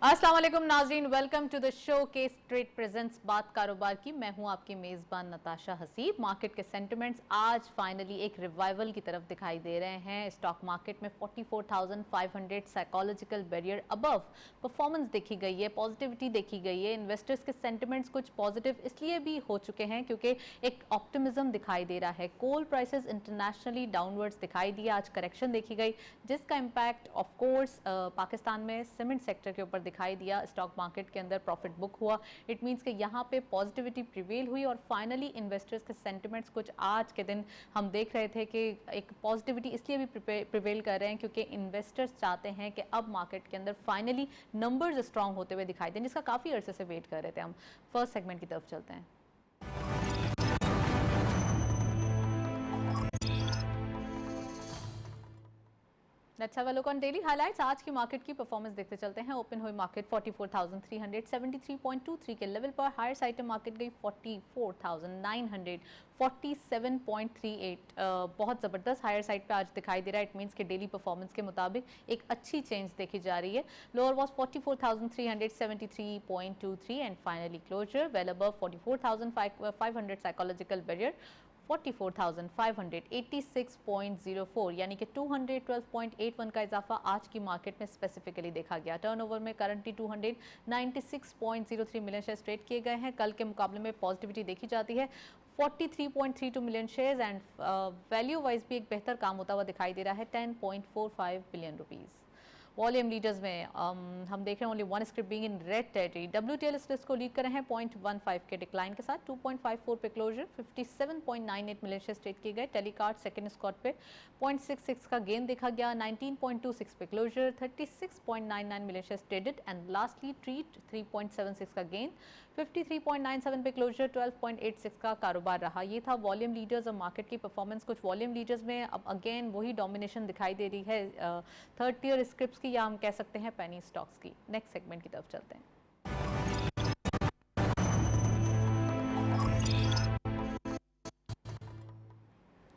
अस्सलाम वालेकुम नाज़रीन, वेलकम टू द शो के स्ट्रेट प्रेजेंट्स बात कारोबार की। मैं हूं आपकी मेज़बान नताशा हसीब। मार्केट के सेंटिमेंट्स आज फाइनली एक रिवाइवल की तरफ दिखाई दे रहे हैं। स्टॉक मार्केट में 44,500 साइकोलॉजिकल बैरियर अबव परफॉर्मेंस देखी गई है, पॉजिटिविटी देखी गई है। इन्वेस्टर्स के सेंटिमेंट्स कुछ पॉजिटिव इसलिए भी हो चुके हैं क्योंकि एक ऑप्टिमिज्म दिखाई दे रहा है। कोल प्राइसेस इंटरनेशनली डाउनवर्ड्स दिखाई दिए, आज करेक्शन देखी गई जिसका इम्पैक्ट ऑफ कोर्स पाकिस्तान में सीमेंट सेक्टर के ऊपर दिखाई दिया। स्टॉक मार्केट के अंदर प्रॉफिट बुक हुआ। इट मींस कि यहाँ पे पॉजिटिविटी प्रिवेल हुई और फाइनली इन्वेस्टर्स के सेंटिमेंट्स कुछ आज के दिन हम देख रहे थे कि एक पॉजिटिविटी इसलिए भी प्रिवेल कर रहे हैं क्योंकि इन्वेस्टर्स चाहते हैं कि अब मार्केट के अंदर फाइनली नंबर्स स्ट्रांग होते हुए दिखाई दें, जिसका काफ़ी अरसे से वेट कर रहे थे हम। फर्स्ट सेगमेंट की तरफ चलते हैं। Let's have a look on daily highlights. आज की मार्केट की परफॉर्मेंस देखते चलते हैं। ओपन हुई मार्केट 44,373.23 के लेवल पर। हायर साइड मार्केट गई 44,947.38। बहुत ज़बरदस्त हायर साइड पे आज दिखाई दे रहा है। इट मीन्स कि डेली परफॉर्मेंस के मुताबिक एक अच्छी चेंज देखी जा रही है। Lower was 44,373.23 and finally closure well above 44,500 psychological barrier 44,586.04 यानी कि 212.81 का इजाफा आज की मार्केट में स्पेसिफिकली देखा गया। टर्नओवर में करंटली 296.03 मिलियन शेयर्स ट्रेड किए गए हैं। कल के मुकाबले में पॉजिटिविटी देखी जाती है। 43.32 million shares and value wise भी एक बेहतर काम होता हुआ दिखाई दे रहा है। 10.45 बिलियन रुपीज़। वॉल्यूम लीडर्स में हम देख रहे हैं only one script being in red territory. WTL इस लिस्ट को लीड कर रहे हैं 0.15 के डिक्लाइन के साथ। 2.54 पे क्लोजर। 57.98 मिलियन शेयर्स ट्रेड किए गए। टेलीकार्ड सेकंड स्पॉट पे 0.66 का गेन देखा गया। 19.26 पे closure. 36.99 million shares traded and lastly treat 3.76 का गेन। 53.97 पे क्लोजर। 12.86 का कारोबार रहा। ये था वॉल्यूम लीडर्स और मार्केट की परफॉर्मेंस। कुछ वॉल्यूम लीडर्स में अब अगेन वही डोमिनेशन दिखाई दे रही है थर्ड टियर स्क्रिप्ट्स की, या हम कह सकते हैं पेनी स्टॉक्स की। नेक्स्ट सेगमेंट की तरफ चलते हैं।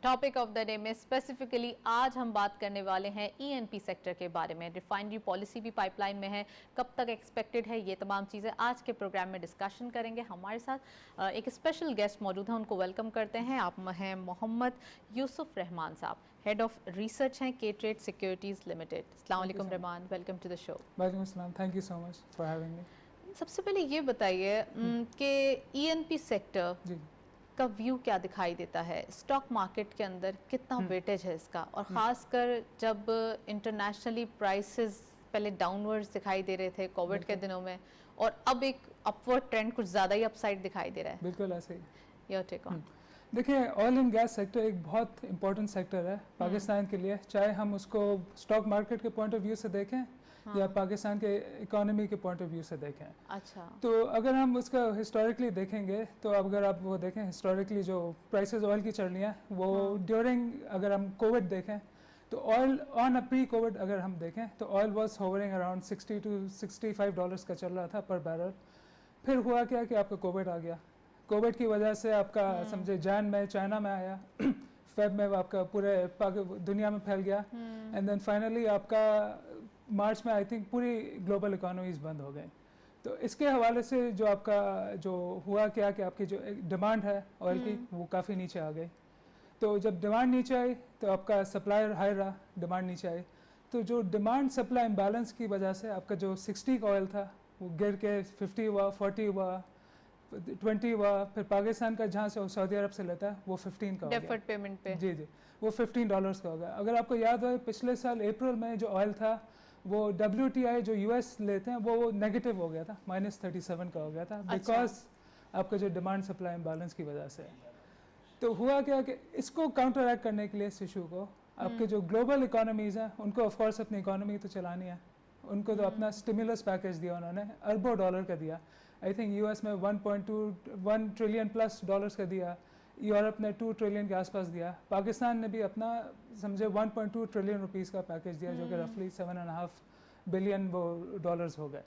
टॉपिक ऑफ द डे में स्पेसिफिकली आज हम बात करने वाले हैं ईएनपी सेक्टर के बारे में। रिफाइनरी पॉलिसी भी पाइपलाइन में है, कब तक एक्सपेक्टेड है, ये तमाम चीज़ें आज के प्रोग्राम में डिस्कशन करेंगे। हमारे साथ एक स्पेशल गेस्ट मौजूद हैं, उनको वेलकम करते हैं। आप हैं मोहम्मद यूसुफ रहमान साहब, हेड ऑफ रिसर्च हैं के ट्रेड सिक्योरिटीज़ लिमिटेड। अस्सलाम वालेकुम Rahman, welcome to the show. वालेकुम अस्सलाम, thank you so much for having me. सबसे पहले ये बताइए कि ईएनपी सेक्टर का व्यू क्या दिखाई देता है स्टॉक मार्केट के अंदर, कितना वेटेज है इसका, और ख़ासकर जब इंटरनेशनली प्राइसेस पहले डाउनवर्ड्स दिखाई दे रहे थे कोविड के दिनों में और अब एक अपवर्ड ट्रेंड कुछ ज़्यादा ही अपसाइड दिखाई दे रहा है। बिल्कुल ऐसे ही। Your take on. देखिए, ऑयल एंड गैस सेक्टर एक बहुत इंपॉर्टेंट सेक्टर है पाकिस्तान के लिए, चाहे हम उसको स्टॉक मार्केट के पॉइंट ऑफ व्यू से देखें या पाकिस्तान के इकोनॉमी के पॉइंट ऑफ व्यू से देखें। अच्छा, तो अगर हम उसका हिस्टोरिकली देखेंगे तो अगर आप वो देखें हिस्टोरिकली जो प्राइसेस ऑयल की चल रही हैं वो ड्यूरिंग, अगर हम कोविड देखें तो oil on a pre Covid अगर हम देखें तो oil was hovering around 60 to 65 dollars का चल रहा था पर बैरल। फिर हुआ क्या कि आपका कोविड आ गया। कोविड की वजह से आपका समझे जैन में चाइना में आया, फेब में आपका पूरे दुनिया में फैल गया, एंड देन फाइनली आपका मार्च में आई थिंक पूरी ग्लोबल इकोनॉमीज बंद हो गई। तो इसके हवाले से जो आपका जो हुआ क्या कि आपकी जो डिमांड है ऑयल की वो काफ़ी नीचे आ गई। तो जब डिमांड नीचे आई तो आपका सप्लाई हाई रहा, डिमांड नीचे आई, तो जो डिमांड सप्लाई इम्बैलेंस की वजह से आपका जो 60 का ऑयल था वो गिर के 50 हुआ, 40 हुआ, 20 हुआ। फिर पाकिस्तान का जहाँ से सऊदी अरब से लेता है वो 15 का हो गया डेफर्ड पेमेंट पे। जी जी, वो 15 डॉलर्स का हो गया। अगर आपको याद हो पिछले साल अप्रैल में जो ऑयल था वो WTI जो US लेते हैं वो नेगेटिव हो गया था, -37 का हो गया था, बिकॉज आपका जो डिमांड सप्लाई इम्बैलेंस की वजह से। तो हुआ क्या कि इसको काउंटरएक्ट करने के लिए इस इशू को आपके जो ग्लोबल इकोनॉमीज हैं उनको ऑफकोर्स अपनी इकोनॉमी तो चलानी है, उनको तो अपना स्टिमुलस पैकेज दिया उन्होंने, अरबों डॉलर का दिया। आई थिंक US में 1 ट्रिलियन प्लस डॉलर्स का दिया, यूरोप ने 2 ट्रिलियन के आसपास दिया, पाकिस्तान ने भी अपना समझे 1.2 ट्रिलियन रुपीस का पैकेज दिया जो कि रफली 7.5 बिलियन वो डॉलर्स हो गए।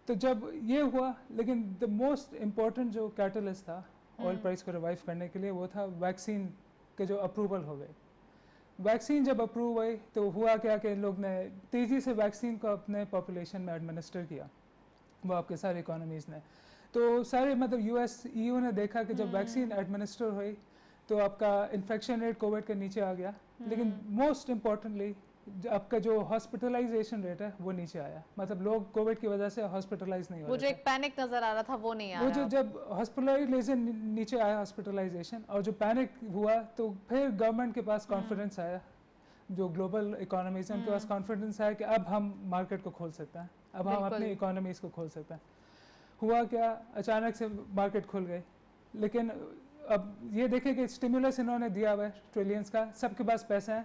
तो जब ये हुआ, लेकिन द मोस्ट इम्पोर्टेंट जो कैटलिस्ट था ऑयल प्राइस को रिवाइव करने के लिए वो था वैक्सीन के जो अप्रूवल हो गए। वैक्सीन जब अप्रूव हुई तो हुआ क्या कि लोग ने तेज़ी से वैक्सीन को अपने पॉपुलेशन में एडमिनिस्टर किया। वो आपके सारे इकोनॉमीज़ ने। तो सारे मतलब यूएस ईयू ने देखा कि जब वैक्सीन एडमिनिस्टर हुई तो आपका इन्फेक्शन रेट कोविड के नीचे आ गया, लेकिन मोस्ट इम्पॉर्टेंटली आपका जो हॉस्पिटलाइजेशन रेट है वो नीचे आया। मतलब लोग कोविड की वजह से हॉस्पिटलाइज नहीं हो वो रहे जो एक पैनिक नजर आ रहा था वो नहीं आ वो रहा। जो जब हॉस्पिटलाइजेशन नीचे आया, हॉस्पिटलाइजेशन, और जो पैनिक हुआ तो फिर गवर्नमेंट के पास कॉन्फिडेंस आया, जो ग्लोबल इकोनॉमीज है उनके पास कॉन्फिडेंस आया कि अब हम मार्केट को खोल सकते हैं, अब हम अपनी इकोनॉमीज को खोल सकते हैं। हुआ क्या, अचानक से मार्केट खुल गई। लेकिन अब ये देखें कि स्टिमुलस इन्होंने दिया हुआ है ट्रिलियंस का, सबके पास पैसा है,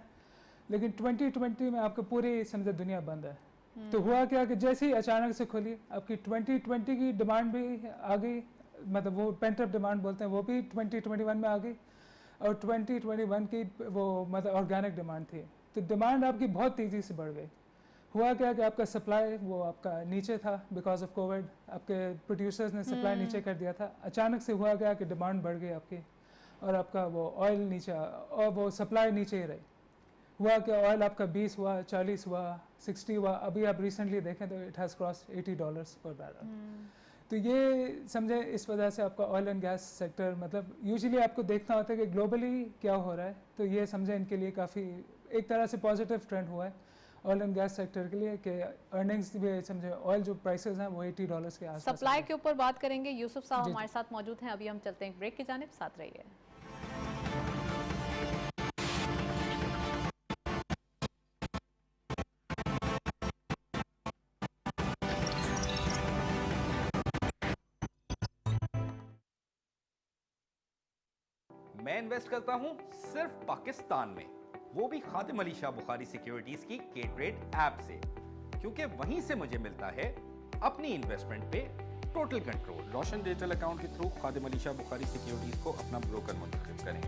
लेकिन 2020 में आपको पूरी समझे दुनिया बंद है। तो हुआ क्या कि जैसे ही अचानक से खुली, आपकी 2020 की डिमांड भी आ गई, मतलब वो पेंटअप डिमांड बोलते हैं, वो भी 2021 में आ गई, और 2021 की वो मतलब ऑर्गेनिक डिमांड थी। तो डिमांड आपकी बहुत तेज़ी से बढ़ गई। हुआ क्या कि आपका सप्लाई वो आपका नीचे था बिकॉज ऑफ कोविड, आपके प्रोड्यूसर्स ने सप्लाई नीचे कर दिया था। अचानक से हुआ क्या कि डिमांड बढ़ गई आपकी, और आपका वो ऑयल नीचे, और वो सप्लाई नीचे ही रही। हुआ कि ऑयल आपका 20 हुआ, 40 हुआ, 60 हुआ, अभी आप रिसेंटली देखें तो इट हैज़ क्रॉस $80 पर बैरल। तो ये समझे इस वजह से आपका ऑयल एंड गैस सेक्टर, मतलब यूजुअली आपको देखना होता है कि ग्लोबली क्या हो रहा है, तो ये समझे इनके लिए काफ़ी एक तरह से पॉजिटिव ट्रेंड हुआ है ऑयल एंड गैस सेक्टर के लिए, कि अर्निंग्स भी समझे ऑयल जो प्राइसेस हैं वो $80 के आसपास। सप्लाई के ऊपर बात करेंगे, यूसुफ साहब हमारे साथ मौजूद हैं। अभी हम चलते हैं ब्रेक की जानिब, साथ रहिए। मैं इन्वेस्ट करता हूं सिर्फ पाकिस्तान में, वो भी खादिम अली शाह बुखारी सिक्योरिटीज की K-Trade ऐप से, क्योंकि वहीं से मुझे मिलता है अपनी इन्वेस्टमेंट पे टोटल कंट्रोल। रोशन डिजिटल अकाउंट के थ्रू खादिम अली शाह बुखारी सिक्योरिटीज को अपना ब्रोकर मुंतखब करें।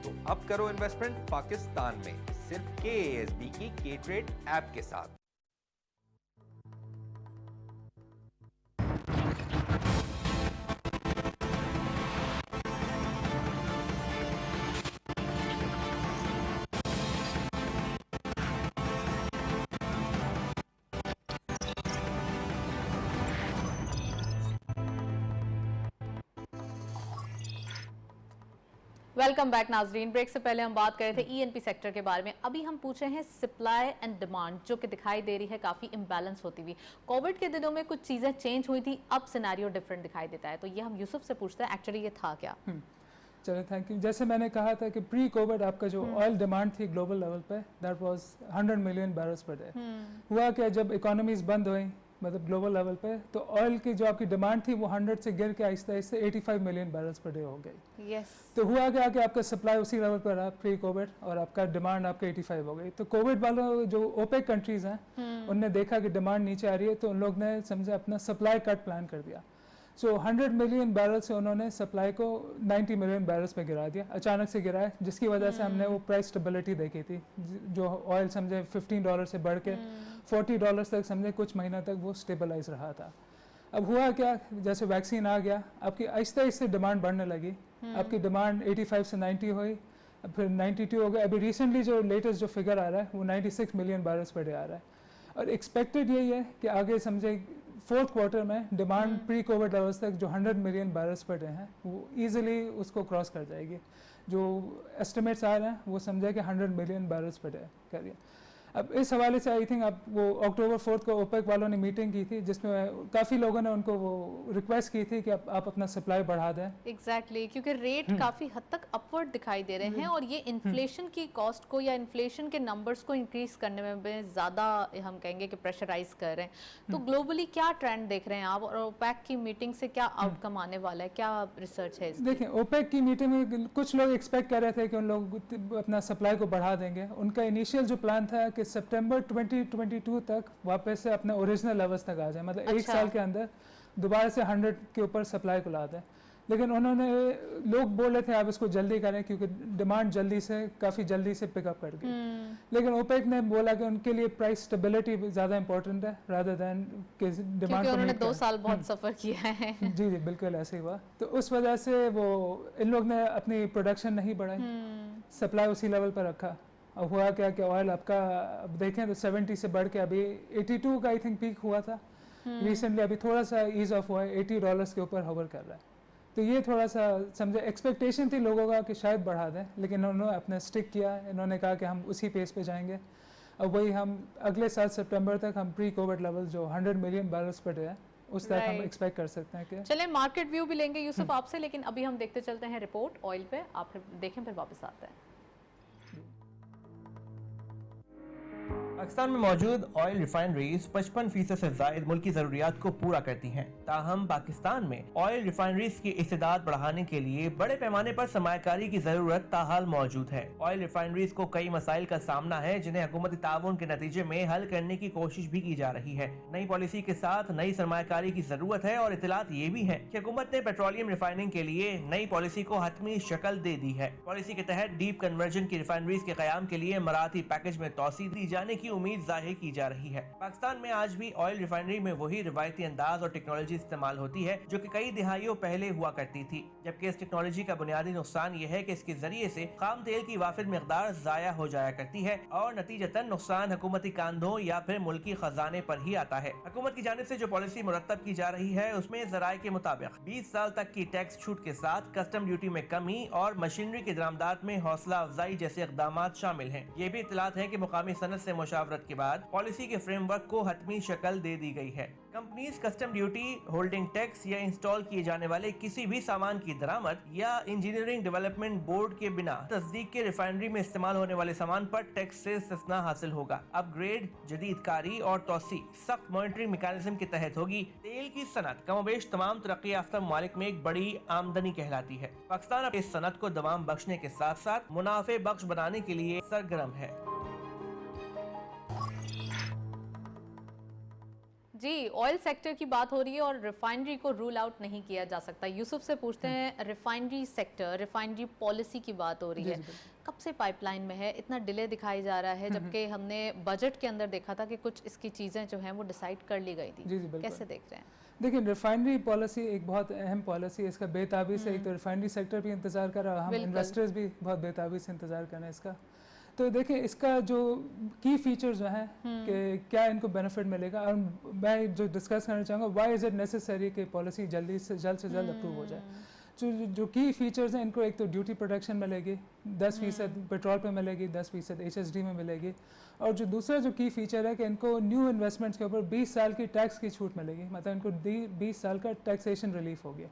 तो अब करो इन्वेस्टमेंट पाकिस्तान में सिर्फ KASB की K-Trade ऐप के साथ। वेलकम बैक नाजरीन। ब्रेक से पहले हम बात कर रहे थे ENP सेक्टर के बारे में। अभी हम पूछ रहे हैं सप्लाई एंड डिमांड जो कि दिखाई दे रही है काफ़ी इम्बैलेंस होती हुई। कोविड के दिनों में कुछ चीज़ें चेंज हुई थी, अब सिनेरियो डिफरेंट दिखाई देता है। तो ये हम यूसुफ से पूछते हैं एक्चुअली ये था क्या। चलो थैंक यू। जैसे मैंने कहा था कि प्री कोविड आपका जो ऑयल डिमांड थी ग्लोबल लेवल पे, that was 100 million barrels per day. हुआ क्या, जब इकोनॉमीज बंद हुई मतलब ग्लोबल लेवल पे, तो ऑयल की जो आपकी डिमांड थी वो 100 से गिर के Aahista Aahista 85 million barrels per day हो गई। यस। तो हुआ क्या कि आपका सप्लाई उसी लेवल पर रहा प्री कोविड, और आपका डिमांड आपका 85 हो गई। तो कोविड वालों जो ओपेक कंट्रीज हैं उनने देखा कि डिमांड नीचे आ रही है, तो उन लोग ने समझे अपना सप्लाई कट प्लान कर दिया। सो 100 मिलियन बैरल से उन्होंने सप्लाई को 90 मिलियन बैरल्स पे गिरा दिया, अचानक से गिराया, जिसकी वजह से हमने वो प्राइस स्टेबिलिटी देखी थी, जो ऑयल समझे $15 से बढ़ के $40 तक समझे कुछ महीना तक वो स्टेबलाइज रहा था। अब हुआ क्या, जैसे वैक्सीन आ गया, आपकी आहिस्ता आहिस्ता डिमांड बढ़ने लगी। आपकी डिमांड 85 से 90 हुई, फिर 92 हो गया। अभी रिसेंटली जो लेटेस्ट जो फिगर आ रहा है वो 96 मिलियन बैरल्स पर डे आ रहा है, और एक्सपेक्टेड यही है कि आगे समझे फोर्थ क्वार्टर में डिमांड प्री कोविड लेवल्स तक जो 100 मिलियन बैरल्स पर डे हैं वो ईजिली उसको क्रॉस कर जाएगी। जो एस्टिमेट्स आ रहे हैं वो समझे कि 100 मिलियन बैरल्स पर डे करिए। अब इस हवाले से आई थिंक आप वो अक्टूबर 4 को ओपेक वालों ने मीटिंग की थी, जिसमें काफ़ी लोगों ने उनको वो रिक्वेस्ट की थी कि आप अपना सप्लाई बढ़ा दें। एग्जैक्टली, क्योंकि रेट काफ़ी हद तक अपवर्ड दिखाई दे रहे हैं, और ये इन्फ्लेशन की कॉस्ट को या इन्फ्लेशन के नंबर्स को इंक्रीज करने में ज़्यादा हम कहेंगे कि प्रेशराइज कर रहे हैं। तो ग्लोबली क्या ट्रेंड देख रहे हैं आप, और ओपेक की मीटिंग से क्या आउटकम आने वाला है, क्या रिसर्च है इसकी? देखिए, ओपेक की मीटिंग में कुछ लोग एक्सपेक्ट कर रहे थे कि उन लोग अपना सप्लाई को बढ़ा देंगे। उनका इनिशियल जो प्लान था कि सितंबर 2022 तक वापस से अपने ओरिजिनल लेवल्स तक आ जाए, मतलब एक साल के अंदर दोबारा से 100 के ऊपर सप्लाई को ला दें। लेकिन उन्होंने, लोग बोल रहे थे आप इसको जल्दी करें क्योंकि डिमांड काफ़ी जल्दी से पिकअप कर गई। लेकिन ओपेक ने बोला कि उनके लिए प्राइस स्टेबिलिटी ज़्यादा इंपॉर्टेंट है रादर दैन कि डिमांड। उन्होंने 2 साल बहुत सफ़र किया है। जी जी बिल्कुल ऐसे ही हुआ। तो उस वजह से वो इन लोग ने अपनी प्रोडक्शन नहीं बढ़ाई, सप्लाई उसी लेवल पर रखा। अब हुआ क्या कि ऑयल आपका अब देखें तो 70 से बढ़ के अभी 82 का आई थिंक पीक हुआ था, रिसेंटली अभी थोड़ा सा ईज ऑफ हुआ है, $80 के ऊपर होवर कर रहा है। तो ये थोड़ा सा समझे एक्सपेक्टेशन थी लोगों का कि शायद बढ़ा दें, लेकिन उन्होंने अपना स्टिक किया, इन्होंने कहा कि हम उसी पेस पे जाएंगे। अब वही हम अगले साल सितंबर तक हम प्री कोविड लेवल जो 100 मिलियन बैरल्स पर डे है उस तक हम एक्सपेक्ट कर सकते हैं कि चलें मार्केट व्यू भी लेंगे यूसुफ आपसे, लेकिन अभी हम देखते चलते हैं रिपोर्ट ऑयल पे, आप फिर देखें फिर वापस आते हैं। पाकिस्तान में मौजूद ऑयल रिफाइनरीज 55% से जायद मुल्की जरूरियात को पूरा करती हैं। ताहम पाकिस्तान में ऑयल रिफाइनरीज की इस्तेदाद बढ़ाने के लिए बड़े पैमाने पर सरमायाकारी की जरूरत ताहाल मौजूद है। ऑयल रिफाइनरीज को कई मसाइल का सामना है जिन्हें हुकूमती ताउन के नतीजे में हल करने की कोशिश भी की जा रही है। नई पॉलिसी के साथ नई सरमायाकारी की जरूरत है और इतलात ये भी है कि हुकूमत ने पेट्रोलियम रिफाइनिंग के लिए नई पॉलिसी को हतमी शक्ल दे दी है। पॉलिसी के तहत डीप कन्वर्जन की रिफाइनरीज के कयाम के लिए मराठी पैकेज में तोसी दी जाने की उम्मीद जाहिर की जा रही है। पाकिस्तान में आज भी ऑयल रिफाइनरी में वही रिवायती अंदाज और टेक्नोलॉजी इस्तेमाल होती है जो कि कई दिहाइयों पहले हुआ करती थी, जबकि इस टेक्नोलॉजी का बुनियादी नुकसान यह है कि इसके जरिए से खाम तेल की वाफिद मिकदार जाया हो जाया करती है और नतीजतन नुकसान हुकूमती कांधों या फिर मुल्की खजाने पर ही आता है। हुकूमत की जानिब से जो पॉलिसी मुरतब की जा रही है उसमें जराये के मुताबिक 20 साल तक की टैक्स छूट के साथ कस्टम ड्यूटी में कमी और मशीनरी की दरामदात में हौसला अफजाई जैसे इकदाम शामिल हैं। ये भी इतलात है कि मुकामी सनत से मुशावरत के बाद पॉलिसी के फ्रेमवर्क को हतमी शक्ल दे दी गई है। Companies custom duty, holding tax या इंस्टॉल किए जाने वाले किसी भी सामान की दरामद या इंजीनियरिंग डेवलपमेंट बोर्ड के बिना तस्दीक के रिफाइनरी में इस्तेमाल होने वाले सामान पर टैक्स से इस्तिस्ना हासिल होगा। अपग्रेड, जदीद कारी और तोसी सख्त मॉनिटरिंग मैकेनिज्म के तहत होगी। तेल की सनत कमोबेश तमाम तरक्की याफ्ता ममालिक में एक बड़ी आमदनी कहलाती है। पाकिस्तान अब इस सनत को दवाम बख्शने के साथ साथ मुनाफे बख्श बनाने के लिए सरगर्म है। जी, ऑयल सेक्टर की बात हो रही है और रिफाइनरी को रूल आउट नहीं किया जा सकता। यूसुफ से पूछते हैं, रिफाइनरी सेक्टर, रिफाइनरी पॉलिसी की बात हो रही है, कब से पाइपलाइन में है, इतना डिले दिखाई जा रहा है, जबकि हमने बजट के अंदर देखा था कि कुछ इसकी चीज़ें जो हैं वो डिसाइड कर ली गई थी। कैसे देख रहे हैं? देखिए, रिफाइनरी पॉलिसी एक बहुत अहम पॉलिसी है। इसका बेताबी से एक तो रिफाइनरी सेक्टर भी इंतज़ार कर रहा है, हम इन्वेस्टर्स भी बहुत बेताबी से इंतज़ार कर रहे हैं इसका। तो देखिए, इसका जो की फीचर्स जो हैं कि क्या इनको बेनिफिट मिलेगा, और मैं जो डिस्कस करना चाहूँगा, व्हाई इज़ इट नेसेसरी कि पॉलिसी जल्द से जल्द अप्रूव हो जाए। जो की फीचर्स हैं, इनको एक तो ड्यूटी प्रोटेक्शन मिलेगी, 10% पेट्रोल पे मिलेगी, 10% HSD में मिलेगी, और जो दूसरा जो की फीचर है कि इनको न्यू इन्वेस्टमेंट्स के ऊपर 20 साल की टैक्स की छूट मिलेगी, मतलब इनको 20 साल का टैक्सेशन रिलीफ हो गया।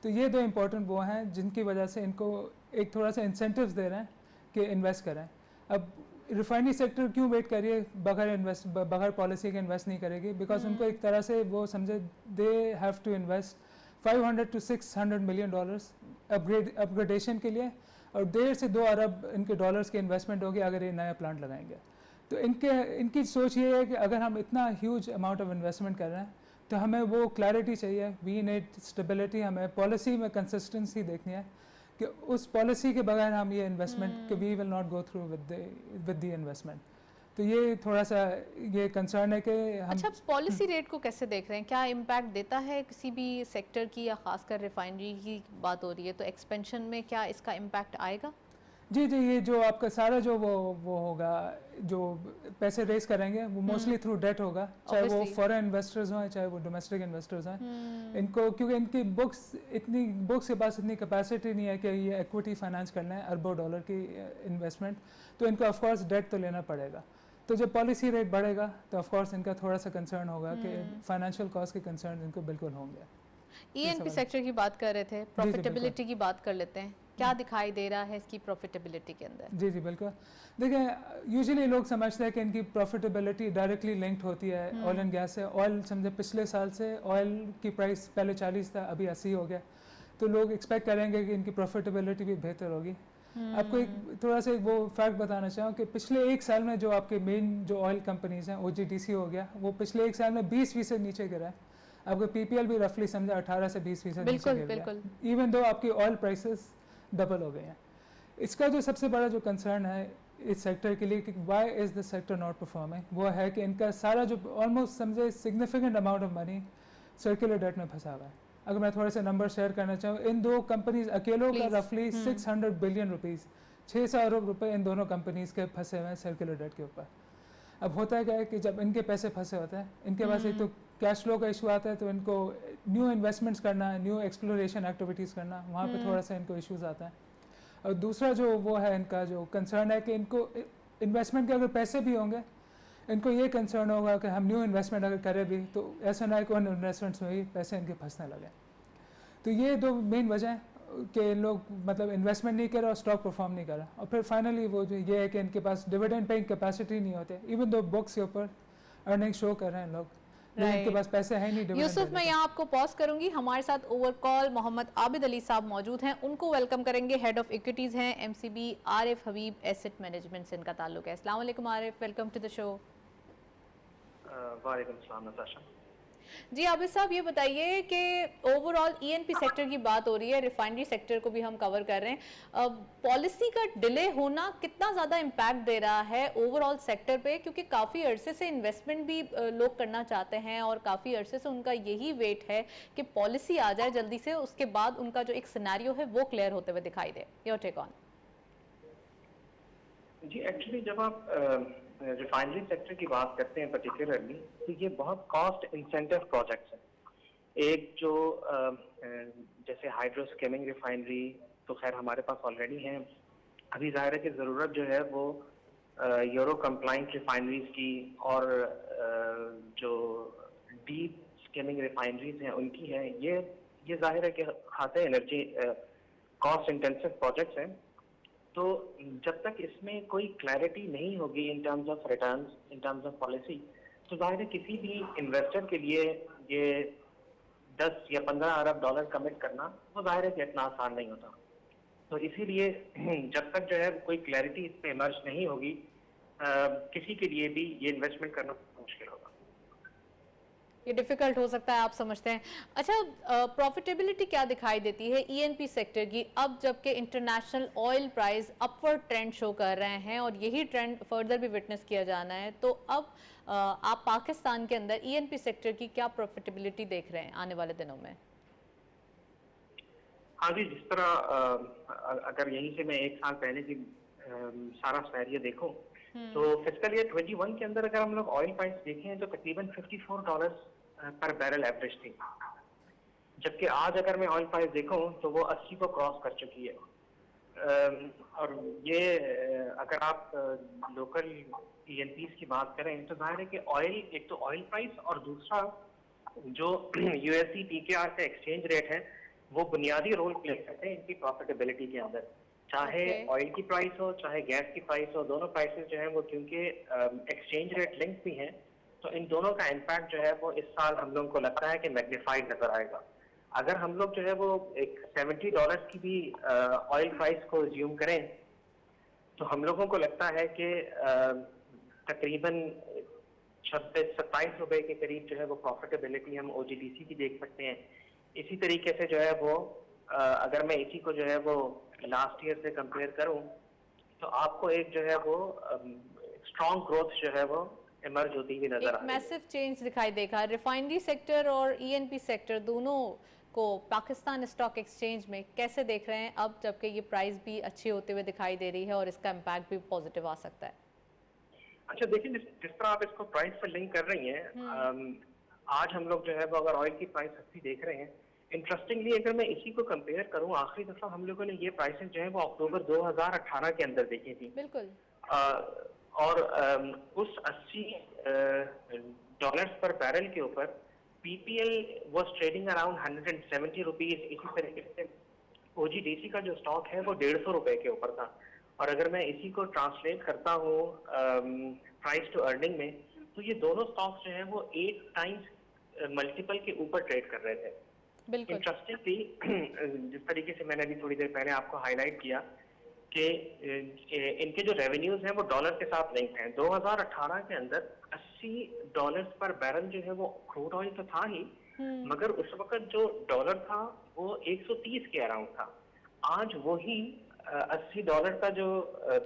तो ये दो इम्पोर्टेंट वो हैं जिनकी वजह से इनको एक थोड़ा सा इंसेंटिव्स दे रहे हैं कि इन्वेस्ट करें। अब रिफाइनरी सेक्टर क्यों वेट करिए बगैर पॉलिसी के इन्वेस्ट नहीं करेगी, बिकॉज उनको एक तरह से वो समझे they have to invest $500 to $600 million upgradation के लिए, और 1.5 से 2 अरब इनके डॉलर्स के इन्वेस्टमेंट होगी अगर ये नया प्लांट लगाएंगे। तो इनकी सोच ये है कि अगर हम इतना ह्यूज अमाउंट ऑफ इन्वेस्टमेंट कर रहे हैं तो हमें वो क्लैरिटी चाहिए, वी नीड स्टेबिलिटी, हमें पॉलिसी में कंसिस्टेंसी देखनी है कि उस पॉलिसी के बगैर हम ये इन्वेस्टमेंट कि we will not go through with the investment. तो ये थोड़ा सा ये कंसर्न है कि हम अच्छा, पॉलिसी रेट को कैसे देख रहे हैं? क्या इम्पैक्ट देता है किसी भी सेक्टर की, या खासकर रिफाइनरी की बात हो रही है तो एक्सपेंशन में क्या इसका इम्पैक्ट आएगा? जी, ये जो आपका सारा जो वो होगा, जो पैसे रेस करेंगे वो मोस्टली थ्रू डेट होगा, चाहे वो फॉरेन इन्वेस्टर्स हों चाहे वो डोमेस्टिक इन्वेस्टर्स हैं। इनको क्योंकि इनकी बुक्स के पास इतनी कैपेसिटी नहीं है कि ये इक्विटी फाइनेंस करना है अरबों डॉलर की इन्वेस्टमेंट, तो इनको ऑफकोर्स डेट तो लेना पड़ेगा। तो जब पॉलिसी रेट बढ़ेगा तो ऑफकोर्स इनका थोड़ा सा कंसर्न होगा कि फाइनेंशियल कॉस्ट के कंसर्न इनको बिल्कुल होंगे। ENP सेक्टर की बात कर रहे थे, प्रॉफिटेबिलिटी की बात कर लेते हैं, क्या दिखाई दे रहा है इसकी प्रॉफिटेबिलिटी के अंदर? जी बिल्कुल। देखिए, यूजुअली लोग समझते हैं कि इनकी प्रॉफिटेबिलिटी डायरेक्टली लिंक्ड होती है ऑयल एंड गैस से। ऑयल समझे पिछले साल से ऑयल की प्राइस पहले 40 था, अभी 80 हो गया, तो लोग एक्सपेक्ट करेंगे कि इनकी प्रॉफिटेबिलिटी भी बेहतर होगी। आपको एक थोड़ा सा वो फैक्ट बताना चाहूँ कि पिछले 1 साल में जो आपके मेन जो ऑयल कंपनीज हैं, OGDC हो गया, वो पिछले 1 साल में 20% नीचे गिरा है। आपका PPL भी रफली समझे 18 से 20% नीचे गिर गया, इवन दो आपकी ऑयल प्राइसेस डबल हो गए हैं। इसका जो सबसे बड़ा जो कंसर्न है इस सेक्टर के लिए कि why is the sector not performing, वो है कि इनका सारा जो ऑलमोस्ट समझे significant amount of money circular debt में फंसा हुआ है। अगर मैं थोड़े से नंबर शेयर करना चाहूँ, इन दो कंपनीज अकेलों का रफली 600 बिलियन रुपीज़, 600 अरब रुपए इन दोनों कंपनीज के फंसे हुए हैं सर्कुलर डेट के ऊपर। अब होता है क्या है कि जब इनके पैसे फंसे होते हैं, इनके पास एक तो कैश फ्लो का इशू आता है तो इनको न्यू इन्वेस्टमेंट्स करना, न्यू एक्सप्लोरेशन एक्टिविटीज़ करना, वहाँ पे थोड़ा सा इनको इश्यूज आता है। और दूसरा जो वो है इनका जो कंसर्न है कि इनको इन्वेस्टमेंट के अगर पैसे भी होंगे, इनको ये कंसर्न होगा कि हम न्यू इन्वेस्टमेंट अगर करें भी तो ऐसा ना है कि उन इन्वेस्टमेंट्स में ही पैसे इनके फंसने लगे। तो ये दो मेन वजह हैं कि इन लोग मतलब इन्वेस्टमेंट नहीं कर रहा और स्टॉक परफॉर्म नहीं कर रहा। और फिर फाइनली वो जो ये है कि इनके पास डिविडेंड पेइंग कैपेसिटी नहीं होते, इवन दो बुक्स के ऊपर अर्निंग शो कर रहे हैं लोग, लेकिन इनके पास पैसे हैं नहीं डिविडेंड। यूसुफ, मैं यहाँ आपको पॉज करूंगी। हमारे साथ ओवर कॉल मोहम्मद आबिद अली साहब मौजूद हैं, उनको वेलकम करेंगे। हेड ऑफ इक्विटीज हैं MCB. Arif Habib asset management से इनका ताल्लुक है। अस्सलाम वालेकुम Arif, welcome to the show. वालेकुम सलाम नताशा। जी आबिद साहब, ये बताइए कि ओवरऑल ईएनपी सेक्टर की बात हो रही है, रिफाइनरी सेक्टर को भी हम कवर कर रहे हैं। पॉलिसी का डिले होना कितना ज़्यादा इम्पैक्ट दे रहा है ओवरऑल सेक्टर पे, क्योंकि काफ़ी अरसे से इन्वेस्टमेंट भी लोग करना चाहते हैं और काफ़ी अरसे से उनका यही वेट है कि पॉलिसी आ जाए जल्दी से, उसके बाद उनका जो एक सिनेरियो है वो क्लियर होते हुए दिखाई दे। Your take on. जी एक्चुअली जब आप रिफाइनरी सेक्टर की बात करते हैं पर्टिकुलरली, तो ये बहुत कॉस्ट इंसेंटिव प्रोजेक्ट्स हैं। एक जो जैसे हाइड्रो स्किमिंग रिफाइनरी तो खैर हमारे पास ऑलरेडी हैं। अभी ज़ाहिर है कि ज़रूरत जो है वो यूरो कंप्लाइंट रिफाइनरीज की और जो डीप स्किमिंग रिफाइनरीज हैं उनकी है। ये ज़ाहिर है कि खाते एनर्जी कॉस्ट इंटेंसिव प्रोजेक्ट्स हैं। तो जब तक इसमें कोई क्लैरिटी नहीं होगी in terms of returns, in terms of policy, तो जाहिर है किसी भी इन्वेस्टर के लिए ये 10 या 15 अरब डॉलर कमिट करना वो जाहिर है कि इतना आसान नहीं होता। तो इसीलिए जब तक जो है कोई क्लैरिटी इस पे इमर्ज नहीं होगी, किसी के लिए भी ये इन्वेस्टमेंट करना मुश्किल होगा। ये डिफिकल्ट हो सकता है, आप समझते हैं। अच्छा, प्रॉफिटेबिलिटी क्या दिखाई देती है ईएनपी सेक्टर की अब जबकि international oil price upward trend show कर रहे हैं और यही ट्रेंड फर्दर भी विटनेस किया जाना है? तो अब आप पाकिस्तान के अंदर ईएनपी सेक्टर की क्या प्रॉफिटेबिलिटी देख रहे हैं आने वाले दिनों में? हाँ जी, जिस तरह अगर यहीं से मैं एक साल पहले की सारा स्नैरियो देखूं, तो फिस्कल ईयर 21 के अंदर अगर हम लोग ऑयल प्राइस देखें तो तकरीबन $54 पर बैरल एवरेज थी, जबकि आज अगर मैं ऑयल प्राइस देखूं तो वो 80 को क्रॉस कर चुकी है। और ये अगर आप लोकल ईएनपीज की बात करें तो जाहिर है कि ऑयल, एक तो ऑयल प्राइस और दूसरा जो यूएसडी पीकेआर का एक्सचेंज रेट है वो बुनियादी रोल प्ले करते हैं इनकी प्रॉफिटेबिलिटी के अंदर। चाहे ऑयल की प्राइस हो चाहे गैस की प्राइस हो, दोनों प्राइसेस जो है वो क्योंकि एक्सचेंज रेट लिंक भी हैं, तो इन दोनों का इम्पैक्ट जो है वो इस साल हम लोगों को लगता है कि मैग्नीफाइड नजर आएगा। अगर हम लोग जो है वो एक $70 की भी ऑयल प्राइस को ज्यूम करें तो हम लोगों को लगता है कि तकरीबन 26-27 रुपए के करीब जो है वो प्रॉफिटेबिलिटी हम ओजीडीसी की देख सकते हैं। इसी तरीके से जो है वो अगर मैं इसी को जो है वो लास्ट ईयर से कंपेयर करूं तो आपको एक जो है वो स्ट्रॉन्ग ग्रोथ जो है वो इमर्ज होती हुई नजर आ रही है। मैसिव चेंज दिखाई देगा। रिफाइनरी सेक्टर और ईएनपी सेक्टर दोनों को पाकिस्तान स्टॉक एक्सचेंज में कैसे देख रहे हैं अब जबकि ये प्राइस भी अच्छी होते हुए दिखाई दे रही है और इसका इम्पैक्ट भी पॉजिटिव आ सकता है? अच्छा देखिए, जिस तरह आप इसको प्राइस पर लिंक कर रही हैं, आज हम लोग जो है वो अगर ऑयल की प्राइस अच्छी देख रहे हैं, इंटरेस्टिंगली अगर मैं इसी को कंपेयर करूं, आखिरी दफा हम लोगों ने ये प्राइसेस जो है वो अक्टूबर 2018 के अंदर देखी थी। बिल्कुल। और उस $80 पर बैरल के ऊपर PPL was trading around 170 rupees. इसी तरीके से ओजीडीसी का जो स्टॉक है वो 150 रुपए के ऊपर था। और अगर मैं इसी को ट्रांसलेट करता हूँ प्राइस टू अर्निंग में, तो ये दोनों स्टॉक्स जो है वो 8 टाइम्स मल्टीपल के ऊपर ट्रेड कर रहे थे। इंटरेस्टिंगली जिस तरीके से मैंने अभी थोड़ी देर पहले आपको हाईलाइट किया कि इनके जो रेवेन्यूज हैं वो डॉलर के साथ लिंक्ड हैं। 2018 के अंदर $80 पर बैरल जो है वो क्रूड ऑयल तो था ही, मगर उस वक्त जो डॉलर था वो 130 के अराउंड था। आज वही $80 का जो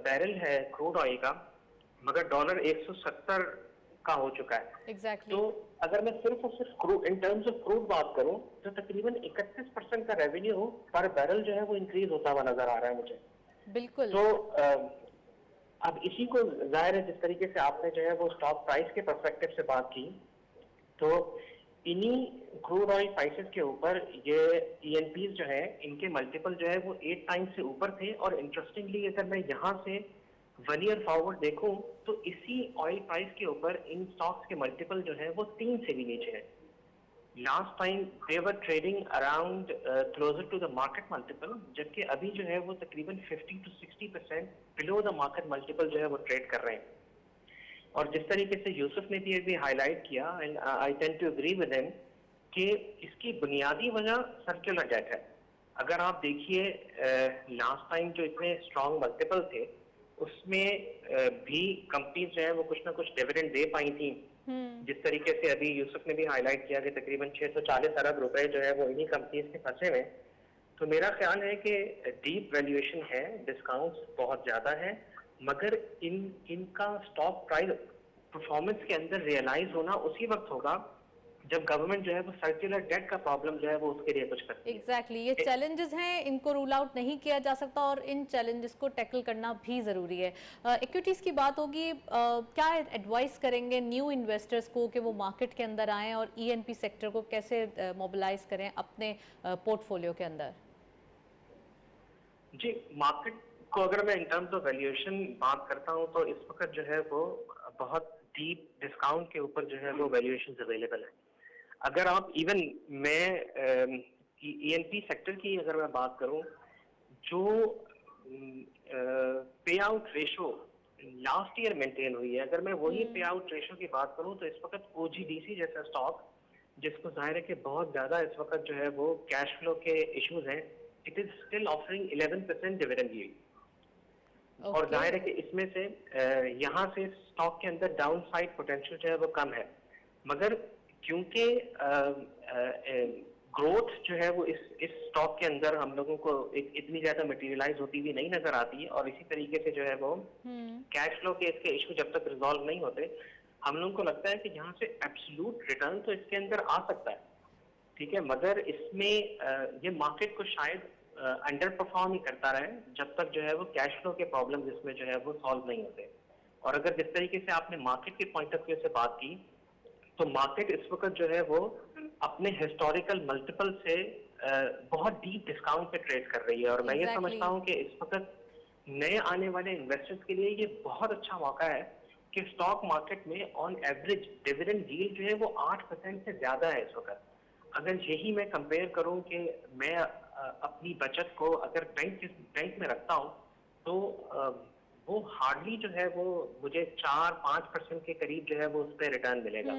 बैरल है क्रूड ऑयल का, मगर डॉलर 170 का हो चुका है। Exactly. तो अगर मैं सिर्फ और सिर्फ crude in terms of crude बात करूं तो तकरीबन 31% का रेवेन्यू पर बैरल जो है वो इंक्रीज होता हुआ नजर आ रहा है मुझे। बिल्कुल। तो अब इसी को जाहिर है जिस तरीके से आपने जो है वो स्टॉक प्राइस के पर्सपेक्टिव से बात की, तो इन्हीं क्रूड ऑयल प्राइसेस के ऊपर ये ईएनपीज जो है इनके मल्टीपल जो है वो 8 टाइम्स से ऊपर थे। और इंटरेस्टिंगली अगर मैं यहाँ से 1 ईयर फॉरवर्ड देखूं तो इसी ऑयल प्राइस के ऊपर इन स्टॉक्स के मल्टीपल जो है वो 3 से भी नीचे है। Last time they were trading around closer to the market multiple, जबकि अभी जो है वो तकरीबन 50 to 60% below the market multiple जो है वो ट्रेड कर रहे हैं। और जिस तरीके से यूसुफ ने भी अभी हाईलाइट किया, and I tend to agree with him, कि इसकी बुनियादी वजह सर्कुलर डेट है। अगर आप देखिए लास्ट टाइम जो इतने स्ट्रॉन्ग मल्टीपल थे उसमें भी कंपनीज जो है वो कुछ ना कुछ डिविडेंड दे पाई थी। जिस तरीके से अभी यूसुफ ने भी हाईलाइट किया कि तकरीबन 640 अरब रुपए जो है वो इन्हीं कंपनीज के फंसे हुए। तो मेरा ख्याल है कि डीप वैल्यूएशन है, डिस्काउंट्स बहुत ज्यादा है, मगर इनका स्टॉक प्राइस परफॉर्मेंस के अंदर रियलाइज होना उसी वक्त होगा जब गवर्नमेंट जो है वो सर्कुलर डेट का प्रॉब्लम जो है वो उसके लिए कुछ करती है। एग्जैक्टली, ये चैलेंजेस हैं, इनको रूल आउट नहीं किया जा सकता और इन चैलेंजेस को टैकल करना भी ज़रूरी है। इक्विटीज़ की बात होगी, क्या एडवाइस करेंगे न्यू इन्वेस्टर्स को कि वो मार्केट के अंदर आएँ और ईएनपी सेक्टर को कैसे मोबिलाइज करें अपने पोर्टफोलियो के अंदर? जी, मार्केट को अगर मैं इन टर्म्स ऑफ वैल्यूएशन बात करता हूँ तो इस वक्त जो है वो बहुत डीप डिस्काउंट के ऊपर जो है वो वैल्यूएशन अवेलेबल है। अगर आप इवन मैं ईएनपी सेक्टर की अगर मैं बात करूं, जो पे out ratio last year maintain हुई है, अगर मैं वही पे आउट रेशो की बात करूं तो इस वक्त ओजीडीसी जैसा स्टॉक जिसको जाहिर है कि बहुत ज्यादा इस वक्त जो है वो कैश फ्लो के इश्यूज हैं, it is still offering 11% dividend yield. और जाहिर है कि इसमें से यहाँ से स्टॉक के अंदर डाउन साइड पोटेंशियल जो है वो कम है, मगर क्योंकि ग्रोथ जो है वो इस स्टॉक के अंदर हम लोगों को इतनी ज्यादा मटेरियलाइज होती हुई नहीं नजर आती है, और इसी तरीके से जो है वो कैश फ्लो के इसके इशू जब तक रिजॉल्व नहीं होते, हम लोगों को लगता है कि यहाँ से एब्सोल्यूट रिटर्न तो इसके अंदर आ सकता है, ठीक है, मगर इसमें ये मार्केट को शायद अंडर परफॉर्म ही करता रहे जब तक जो है वो कैश फ्लो के प्रॉब्लम इसमें जो है वो सॉल्व नहीं होते। और अगर जिस तरीके से आपने मार्केट के पॉइंट ऑफ व्यू से बात की, तो मार्केट इस वक्त जो है वो अपने हिस्टोरिकल मल्टीपल से बहुत डीप डिस्काउंट पे ट्रेड कर रही है। और मैं ये समझता हूँ कि इस वक्त नए आने वाले इन्वेस्टर्स के लिए ये बहुत अच्छा मौका है कि स्टॉक मार्केट में ऑन एवरेज डिविडेंड यील्ड जो है वो 8% से ज्यादा है इस वक्त। अगर यही मैं कंपेयर करूं कि मैं अपनी बचत को अगर बैंक में रखता हूं तो वो हार्डली जो है वो मुझे 4-5% के करीब जो है वो उस पर रिटर्न मिलेगा।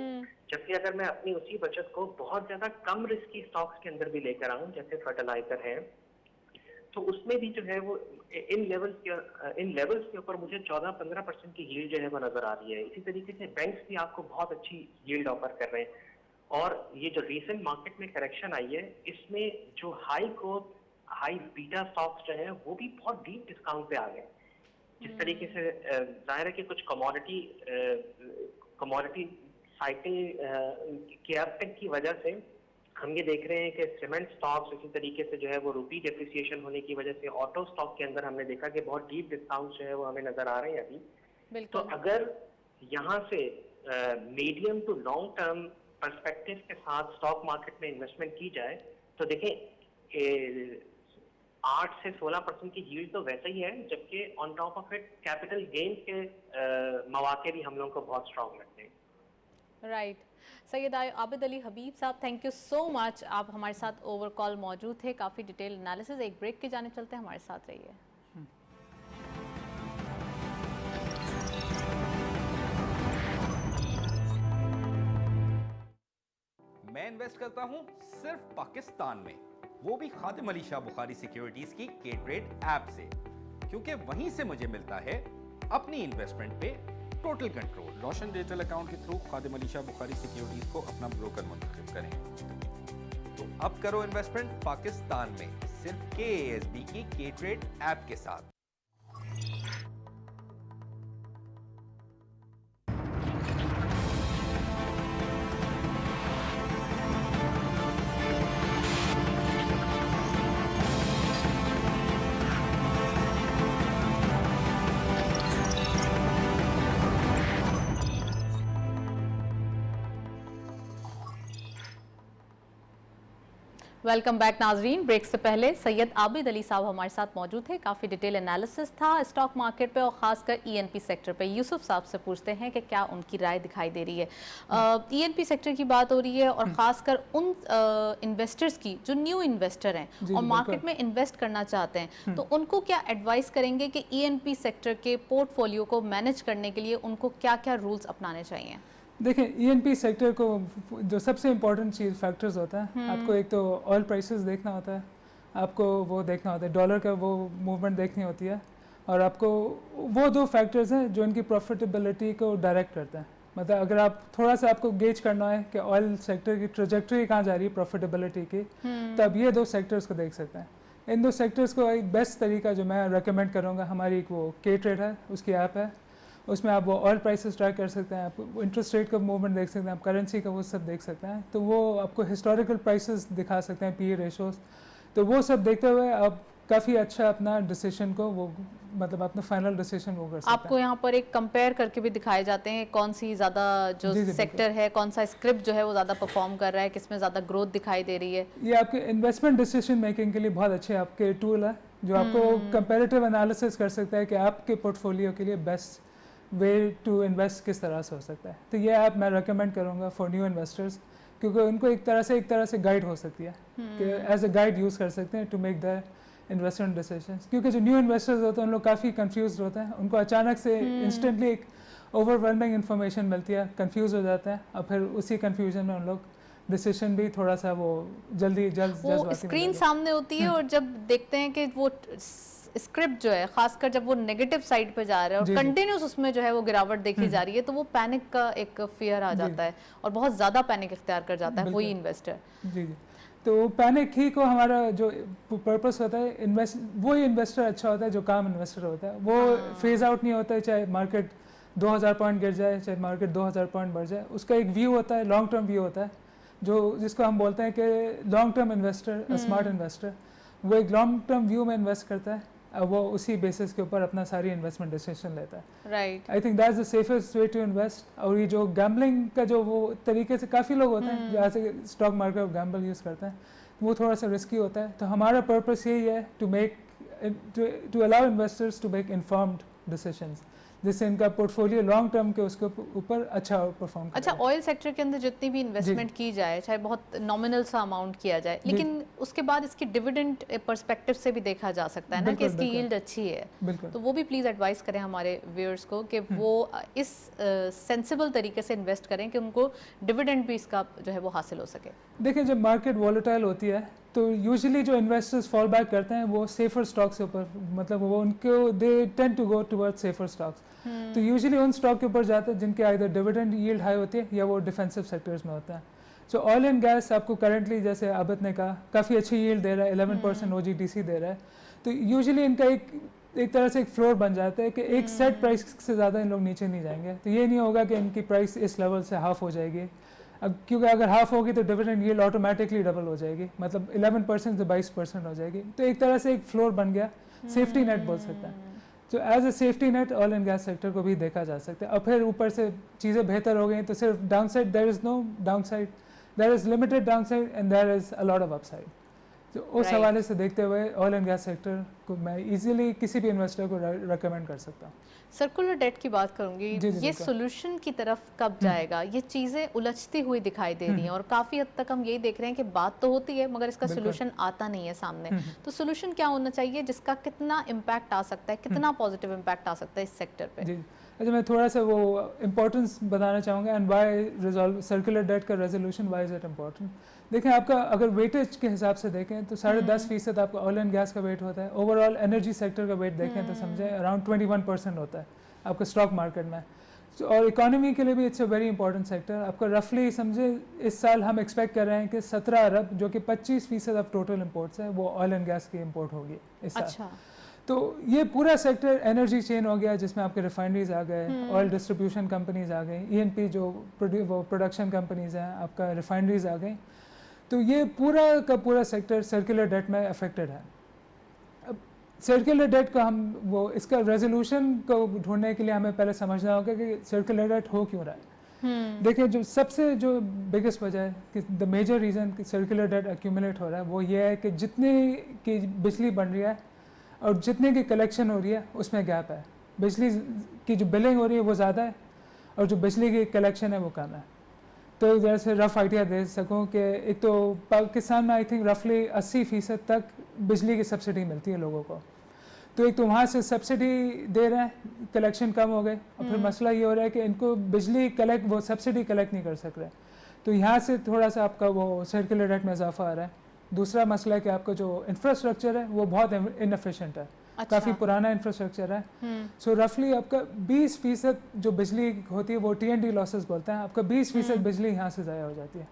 जबकि अगर मैं अपनी उसी बचत को बहुत ज्यादा कम रिस्की स्टॉक्स के अंदर भी लेकर आऊं, जैसे फर्टिलाइजर है, तो उसमें भी जो है वो इन लेवल्स के ऊपर मुझे 14-15% की यील्ड जो है वो नजर आ रही है। इसी तरीके से बैंक्स भी आपको बहुत अच्छी यील्ड ऑफर कर रहे हैं। और ये जो रीसेंट मार्केट में करेक्शन आई है, इसमें जो high growth high beta stocks जो है वो भी बहुत डीप डिस्काउंट पे आ गए। जिस तरीके से जाहिर है कि कुछ कमोडिटी साइकिल के अपटेक की वजह से हम ये देख रहे हैं कि सीमेंट स्टॉक्स, इसी तरीके से जो है वो रुपी डेप्रिसिएशन होने की वजह से ऑटो स्टॉक के अंदर हमने देखा कि बहुत डीप डिस्काउंट जो है वो हमें नजर आ रहे हैं अभी। तो अगर यहाँ से medium to long term perspective के साथ स्टॉक मार्केट में इन्वेस्टमेंट की जाए तो देखें 8 से 16% की यील्ड तो वैसे ही है, जबकि on top of it capital gain के मौके भी हम लोगों को बहुत स्ट्रॉन्ग लगते हैं। राइट। सैयद आबिद अली हबीब साहब, थैंक यू सो मच, आप हमारे साथ ओवर कॉल मौजूद थे, काफ़ी डिटेल एनालिसिस। एक ब्रेक की जाने चलते हैं, हमारे साथ रहिए। मैं इन्वेस्ट करता हूं सिर्फ पाकिस्तान में, वो भी खादिम अली शाह बुखारी सिक्योरिटीज की के-ट्रेड ऐप से, क्योंकि वहीं से मुझे मिलता है अपनी इन्वेस्टमेंट पे टोटल कंट्रोल। रोशन डिजिटल अकाउंट के थ्रू खादिम अली शाह बुखारी सिक्योरिटीज को अपना ब्रोकर मुंतखब करें। तो अब करो इन्वेस्टमेंट पाकिस्तान में सिर्फ KASB की के-ट्रेड ऐप के साथ। वेलकम बैक नाजरीन। ब्रेक से पहले सैयद आबिद अली साहब हमारे साथ मौजूद थे। काफ़ी डिटेल एनालिसिस था स्टॉक मार्केट पे और ख़ासकर ईएनपी सेक्टर पे। यूसुफ साहब से पूछते हैं कि क्या उनकी राय दिखाई दे रही है। ईएनपी सेक्टर की बात हो रही है और ख़ासकर उन इन्वेस्टर्स की जो न्यू इन्वेस्टर हैं और मार्केट में इन्वेस्ट करना चाहते हैं, तो उनको क्या एडवाइस करेंगे कि ईएनपी सेक्टर के पोर्टफोलियो को मैनेज करने के लिए उनको क्या क्या रूल्स अपनाने चाहिए? देखिए, ईएनपी सेक्टर को जो सबसे इम्पोर्टेंट चीज़ फैक्टर्स होता है, आपको एक तो ऑयल प्राइसेस देखना होता है, आपको वो देखना होता है डॉलर का वो मूवमेंट देखनी होती है, और आपको वो दो फैक्टर्स हैं जो इनकी प्रॉफिटेबिलिटी को डायरेक्ट करते हैं। मतलब अगर आप थोड़ा सा आपको गेज करना है कि ऑयल सेक्टर की ट्रेजेक्टरी कहाँ जा रही है प्रॉफिटेबिलिटी की, तब ये दो सेक्टर्स को देख सकते हैं। इन दो सेक्टर्स को एक बेस्ट तरीका जो मैं रेकमेंड करूँगा, हमारी एक वो K-Trade है, उसकी ऐप है, उसमें आप वो ऑयल प्राइसेस ट्रैक कर सकते हैं, आप इंटरेस्ट रेट का मूवमेंट देख सकते हैं, आप करेंसी का वो सब देख सकते हैं। तो वो आपको हिस्टोरिकल प्राइसेस दिखा सकते हैं, पीई रेशोज, तो वो सब देखते हुए आप काफ़ी अच्छा अपना डिसीजन को वो मतलब अपना फाइनल डिसीजन वो कर सकते हैं। आपको यहाँ पर एक कंपेयर करके भी दिखाए जाते हैं कौन सी ज़्यादा जो सेक्टर है, कौन सा स्क्रिप्ट जो है वो ज़्यादा परफॉर्म कर रहा है, किसमें ज़्यादा ग्रोथ दिखाई दे रही है। ये आपके इन्वेस्टमेंट डिसीजन मेकिंग के लिए बहुत अच्छे आपके टूल है जो आपको कंपेरेटिव एनालिसिस कर सकता है कि आपके पोर्टफोलियो के लिए बेस्ट वे टू इन्वेस्ट किस तरह से हो सकता है। तो ये ऐप मैं रेकमेंड करूँगा फॉर न्यू इन्वेस्टर्स, क्योंकि उनको एक तरह से गाइड हो सकती है कि एज अ गाइड यूज़ कर सकते हैं to make the investment decisions. क्योंकि जो न्यू इन्वेस्टर्स होते हैं उन लोग काफ़ी कंफ्यूज होते हैं, उनको अचानक से इंस्टेंटली एक ओवरवेलमिंग इन्फॉर्मेशन मिलती है, कंफ्यूज हो जाते हैं, और फिर उसी कंफ्यूजन में उन लोग डिसीजन भी थोड़ा सा वो जल्द स्क्रीन सामने होती है और जब देखते हैं कि वो स्क्रिप्ट जो है खासकर जब वो नेगेटिव साइड पे जा रहा है और कंटिन्यूस उसमें जो है वो गिरावट देखी जा रही है, तो वो पैनिक का एक फियर आ जाता है और बहुत ज़्यादा पैनिक इख्तियार कर जाता है वही इन्वेस्टर। जी। तो पैनिक ही को हमारा जो पर्पस होता है, वही इन्वेस्टर अच्छा होता है जो काम इन्वेस्टर होता है। वो फेज आउट नहीं होता है, चाहे मार्केट 2000 पॉइंट गिर जाए, चाहे मार्केट 2000 पॉइंट बढ़ जाए, उसका एक व्यू होता है, लॉन्ग टर्म व्यू होता है, जो जिसको हम बोलते हैं कि long term investor, smart investor. वो एक लॉन्ग टर्म व्यू में इन्वेस्ट करता है, वो उसी बेसिस के ऊपर अपना सारी इन्वेस्टमेंट डिसीजन लेता है। Right, I think that is the safest way to invest. और ये जो गैम्बलिंग का जो वो तरीके से काफ़ी लोग होते हैं जो ऐसे स्टॉक मार्केट और गैम्बल यूज़ करते हैं, वो थोड़ा सा रिस्की होता है। तो हमारा पर्पस यही है to allow investors to make informed decisions, जिससे इनका पोर्टफोलियो लॉन्ग टर्म के उसके ऊपर अच्छा परफॉर्म करे। अच्छा, ऑयल सेक्टर के अंदर जितनी भी इन्वेस्टमेंट की जाए, चाहे बहुत नॉमिनल सा अमाउंट किया जाए, लेकिन उसके बाद इसकी डिविडेंड पर्सपेक्टिव से भी देखा जा सकता है ना कि इसकी यील्ड अच्छी है, तो वो भी प्लीज़ एडवाइस करें हमारे व्यूअर्स को कि वो इस सेंसिबल तरीके से इन्वेस्ट करें कि उनको डिविडेंड भी इसका जो है वो हासिल हो सके। देखिए, जब मार्केट वॉलेटाइल होती है तो यूजुअली जो इन्वेस्टर्स फॉल बैक करते हैं वो सेफर स्टॉक्स के ऊपर, मतलब वो उनको they tend to go towards safer stocks. तो यूजुअली उन स्टॉक के ऊपर जाते हैं जिनके आइदर डिविडेंड यील्ड हाई होती है या वो डिफेंसिव सेक्टर्स में होता है। सो ऑयल एंड गैस आपको करंटली, जैसे आबिद ने कहा, काफ़ी अच्छी यील्ड दे रहा है, 11% OGDC दे रहा है। तो यूजुअली इनका एक तरह से एक फ्लोर बन जाता है कि एक सेट प्राइस से ज़्यादा इन लोग नीचे नहीं जाएंगे। तो ये नहीं होगा कि इनकी प्राइस इस लेवल से हाफ हो जाएगी, क्योंकि अगर हाफ होगी तो डिविडेंड यील्ड ऑटोमेटिकली डबल हो जाएगी, मतलब 11% से 22% हो जाएगी। तो एक तरह से एक फ्लोर बन गया, सेफ्टी नेट बोल सकता है। तो as a safety net oil and gas sector को भी देखा जा सकता है। और फिर ऊपर से चीज़ें बेहतर हो गई तो सिर्फ downside, there is no downside, there is limited downside and there is a lot of upside. तो उस हवाले से देखते हुए ऑयल एंड गैस सेक्टर को मैं इजीली किसी भी इन्वेस्टर को रेकमेंड कर सकता हूँ। सर्कुलर डेट की बात करूंगी, ये सोल्यूशन की तरफ कब जाएगा? ये चीज़ें उलझती हुई दिखाई दे रही हैं और काफ़ी हद तक हम यही देख रहे हैं कि बात तो होती है मगर इसका सोल्यूशन आता नहीं है सामने। तो सोल्यूशन क्या होना चाहिए जिसका कितना इम्पैक्ट आ सकता है, कितना पॉजिटिव इम्पैक्ट आ सकता है इस सेक्टर पे? जी, अच्छा, मैं थोड़ा सा वो इम्पोर्टेंस बताना चाहूँगा and why resolve circular debt का resolution, why is it important. देखें, आपका अगर वेटेज के हिसाब से देखें तो 10.5% आपका ऑयल एंड गैस का वेट होता है। ओवरऑल एनर्जी सेक्टर का वेट देखें तो समझें अराउंड 21% होता है आपका स्टॉक मार्केट में। और इकोनॉमी के लिए भी it's a very important sector. आपको रफली समझे इस साल हम एक्सपेक्ट कर रहे हैं कि 17 अरब, जो कि 25% ऑफ टोटल इम्पोर्ट्स है, वो ऑयल एंड गैस की इम्पोर्ट होगी इस साल। अच्छा। तो ये पूरा सेक्टर एनर्जी चेन हो गया, जिसमें आपके रिफाइनरीज आ गए, ऑयल डिस्ट्रीब्यूशन कंपनीज आ गई, ईएनपी जो प्रोडक्शन कंपनीज हैं, आपका रिफाइनरीज आ गई। तो ये पूरा का पूरा सेक्टर सर्कुलर डेट में अफेक्टेड है। अब सर्कुलर डेट को हम इसका रेजोल्यूशन को ढूंढने के लिए हमें पहले समझना होगा कि सर्कुलर डेट हो क्यों रहा है। देखिए जो सबसे जो बिगेस्ट वजह है कि द मेजर रीज़न कि सर्कुलर डेट एक्यूमुलेट हो रहा है वो ये है कि जितने की बिजली बन रही है और जितने की कलेक्शन हो रही है उसमें गैप है। बिजली की जो बिलिंग हो रही है वो ज़्यादा है और जो बिजली की कलेक्शन है वो कम है। तो जैसे रफ़ आइडिया दे सकूं कि एक तो पाकिस्तान में आई थिंक रफली 80% तक बिजली की सब्सिडी मिलती है लोगों को। तो एक तो वहाँ से सब्सिडी दे रहे हैं, कलेक्शन कम हो गए और फिर मसला ये हो रहा है कि इनको बिजली कलेक्ट वो सब्सिडी कलेक्ट नहीं कर सक रहे। तो यहाँ से थोड़ा सा आपका वो सर्कुलर रेट में इजाफा आ रहा है। दूसरा मसला है कि आपका जो इंफ्रास्ट्रक्चर है वो बहुत इनएफिशिएंट है। अच्छा। काफ़ी पुराना इंफ्रास्ट्रक्चर है। सो रफली आपका 20% जो बिजली होती है वो TNT लॉसेस बोलते हैं, आपका 20% बिजली यहाँ से ज़ाया हो जाती है।